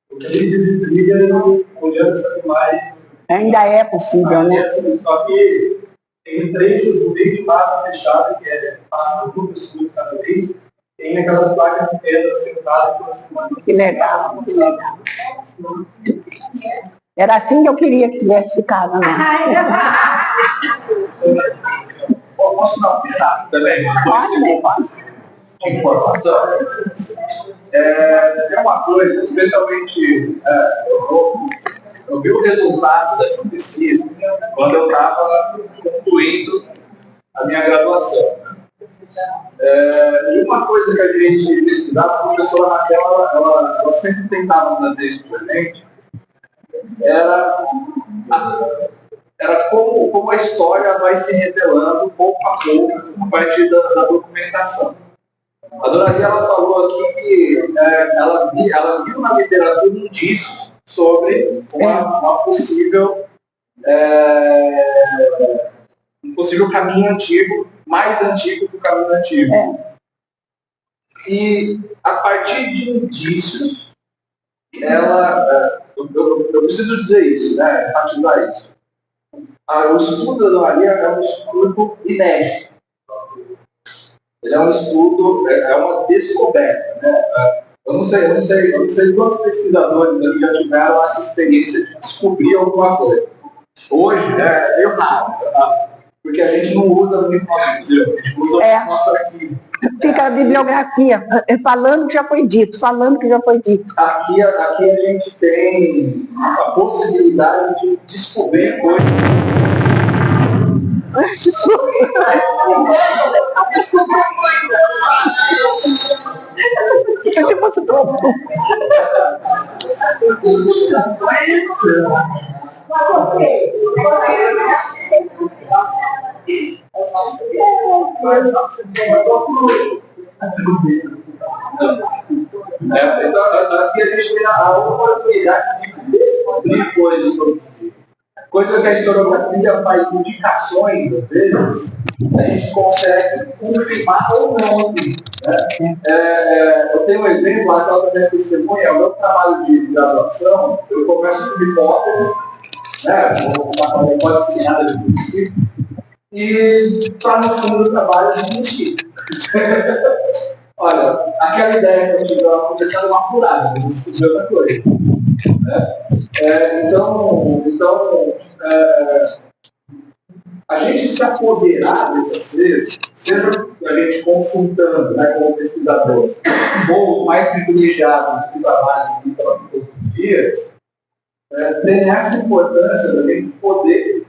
[SPEAKER 3] O que de trilha não olhando essa imagem.
[SPEAKER 1] Ainda é possível, né?
[SPEAKER 3] Assim, só que tem trechos do meio de mata fechada, que passa por escuro cada vez, tem aquelas placas de pedra sentadas pela semana.
[SPEAKER 1] Que legal, que legal. Era assim que eu queria que tivesse ficado, né?
[SPEAKER 3] Posso dar um pitado também?
[SPEAKER 1] Pode.
[SPEAKER 3] Informação. É uma coisa, especialmente, eu vi o resultado dessa pesquisa quando eu estava concluindo a minha graduação. E uma coisa que a gente pesquisava, a professora Raquel, ela sempre tentava trazer isso para a gente, era como a história vai se revelando pouco a pouco a partir da documentação. A Dona Lia, ela falou aqui que ela viu na literatura indícios sobre uma possível um possível caminho antigo, mais antigo que o caminho antigo. E a partir de indícios, eu preciso dizer isso, né, enfatizar isso. O estudo da Dona Lia é um estudo inédito. Ele é um estudo, é uma descoberta, né? Eu não sei quantos pesquisadores aqui já tiveram essa experiência de descobrir alguma coisa. Hoje é meio raro, tá? Porque a gente não usa muito o nosso museu, a gente usa o nosso arquivo.
[SPEAKER 1] Fica a bibliografia, falando que já foi dito,
[SPEAKER 3] Aqui a gente tem a possibilidade de descobrir coisas.
[SPEAKER 1] Se fosse troco.
[SPEAKER 3] Então, aqui a gente tem a oportunidade de descobrir coisas sobre isso. Coisa que a historiografia faz indicações, às vezes, a gente consegue confirmar ou não. Né? Eu tenho um exemplo, aquela da minha testemunha, o meu trabalho de graduação, eu começo com hipótese, né? Uma hipótese nada de princípio, e para no fim do trabalho desmentir. Olha, aquela ideia que eu tive lá começando é uma furada, mas eu descobri outra coisa. Né? Então, a gente se apoderar dessas vezes, seja a gente consultando, né, como pesquisador, ou mais privilegiados que trabalham todos os dias, tem essa importância da gente poder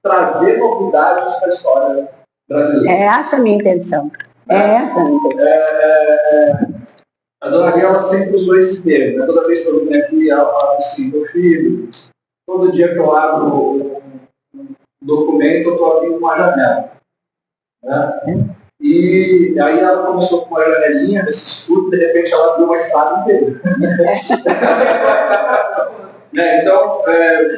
[SPEAKER 3] trazer novidades para a história brasileira.
[SPEAKER 1] É essa a minha intenção.
[SPEAKER 3] A Dona Lia, ela sempre usou esse termo, né? Toda vez que eu venho aqui, ela fala assim, meu filho, todo dia que eu abro um documento, eu estou abrindo uma janela. Né? E aí ela começou com uma janelinha nesse estudo, de repente ela abriu uma estrada inteira. né? Então,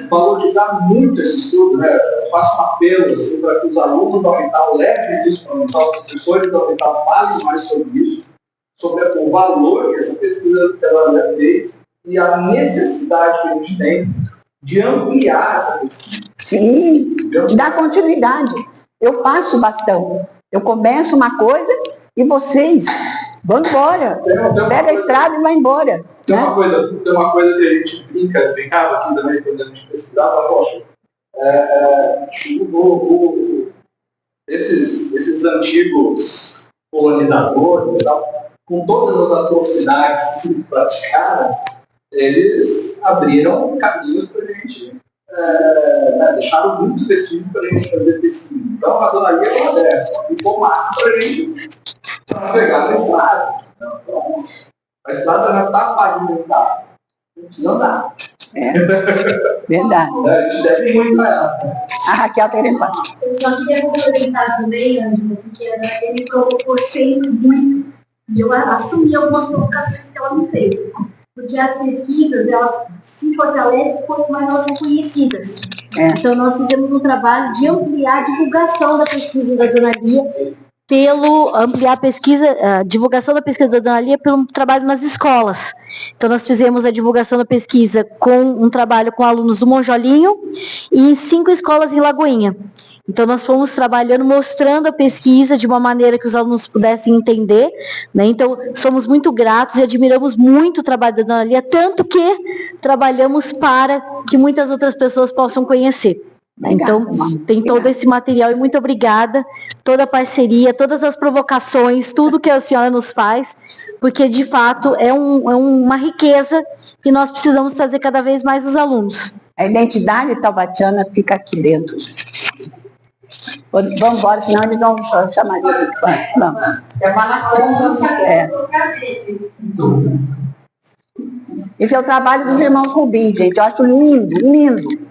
[SPEAKER 3] valorizar muito esse estudo, né? Eu faço um apelo assim, para que os alunos do Fundamental levem isso para os professores do Fundamental falem mais sobre isso, sobre o valor que essa pesquisa ela fez e a necessidade que a gente tem de ampliar essa pesquisa.
[SPEAKER 1] Sim, dar continuidade. Eu passo o bastão. Eu começo uma coisa e vocês vão embora. Pega a estrada e vai embora.
[SPEAKER 3] Tem
[SPEAKER 1] Né?
[SPEAKER 3] uma coisa que a gente brincava aqui também quando a gente pesquisava, poxa, esses antigos colonizadores e tal, com todas as atrocidades que eles praticaram, eles abriram caminhos para a gente, deixaram muitos vestígios para a gente fazer pesquisa. Então, a Dona Lia é uma dessas, ficou marco para a gente navegar na estrada. Então, a estrada já está pavimentada, não precisa andar.
[SPEAKER 1] Verdade.
[SPEAKER 3] A gente deve muito para ela.
[SPEAKER 1] A Raquel Terempa.
[SPEAKER 4] Eu só queria complementar também, Ângela, porque ele provocou sempre muito. E eu assumi algumas provocações que ela me fez. Porque as pesquisas, elas se fortalecem quanto mais elas são conhecidas. Então, nós fizemos um trabalho de ampliar a divulgação da pesquisa da Dona Lia, a divulgação da pesquisa da Dona Lia pelo trabalho nas escolas. Então, nós fizemos a divulgação da pesquisa com um trabalho com alunos do Monjolinho e em 5 escolas em Lagoinha. Então, nós fomos trabalhando, mostrando a pesquisa de uma maneira que os alunos pudessem entender, né? Então, somos muito gratos e admiramos muito o trabalho da Dona Lia, tanto que trabalhamos para que muitas outras pessoas possam conhecer. Então, tem todo esse material e muito obrigada, toda a parceria, todas as provocações, tudo que a senhora nos faz, porque de fato é uma riqueza que nós precisamos trazer cada vez mais os alunos.
[SPEAKER 1] A identidade taubatiana fica aqui dentro. Vamos embora, senão eles vão chamar de vamos.
[SPEAKER 2] É uma nação.
[SPEAKER 1] Esse é o trabalho dos irmãos Rubim, gente. Eu acho lindo, lindo.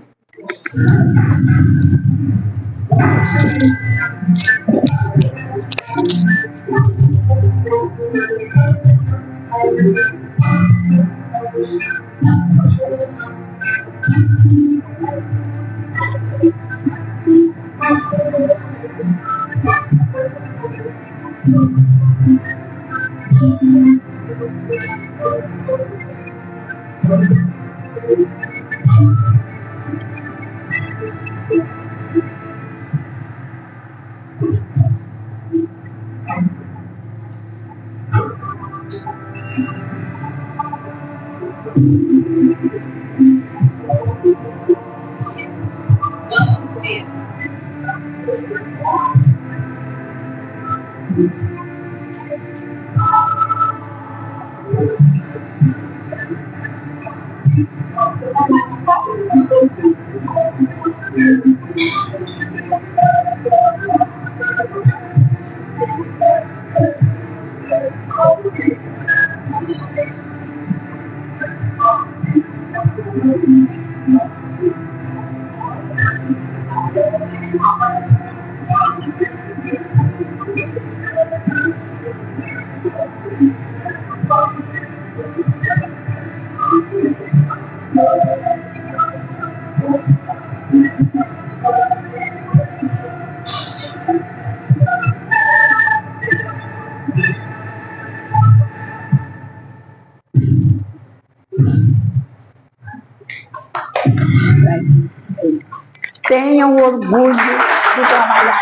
[SPEAKER 1] Tenham orgulho de trabalhar.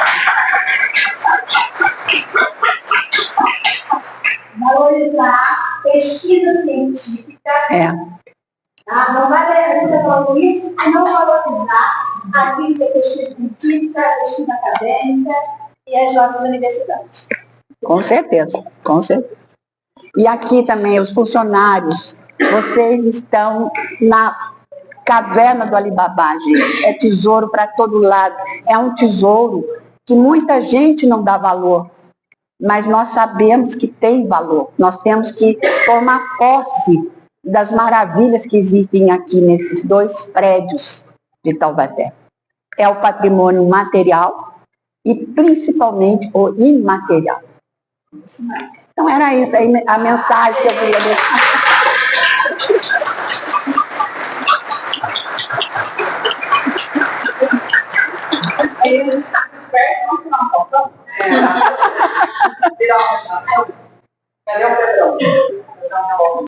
[SPEAKER 4] Valorizar pesquisa científica. Tá? Não vale a gente falar isso e não valorizar aquilo que é pesquisa científica, pesquisa acadêmica e as nossas universidades.
[SPEAKER 1] Com certeza, com certeza. E aqui também os funcionários, vocês estão na caverna do Alibaba, gente. É tesouro para todo lado. É um tesouro que muita gente não dá valor, mas nós sabemos que tem valor. Nós temos que tomar posse das maravilhas que existem aqui nesses 2 prédios de Taubaté. É o patrimônio material e principalmente o imaterial. Então era isso aí, a mensagem que eu queria deixar.
[SPEAKER 2] eles dispersam no final, falta. Cadê o Pedrão?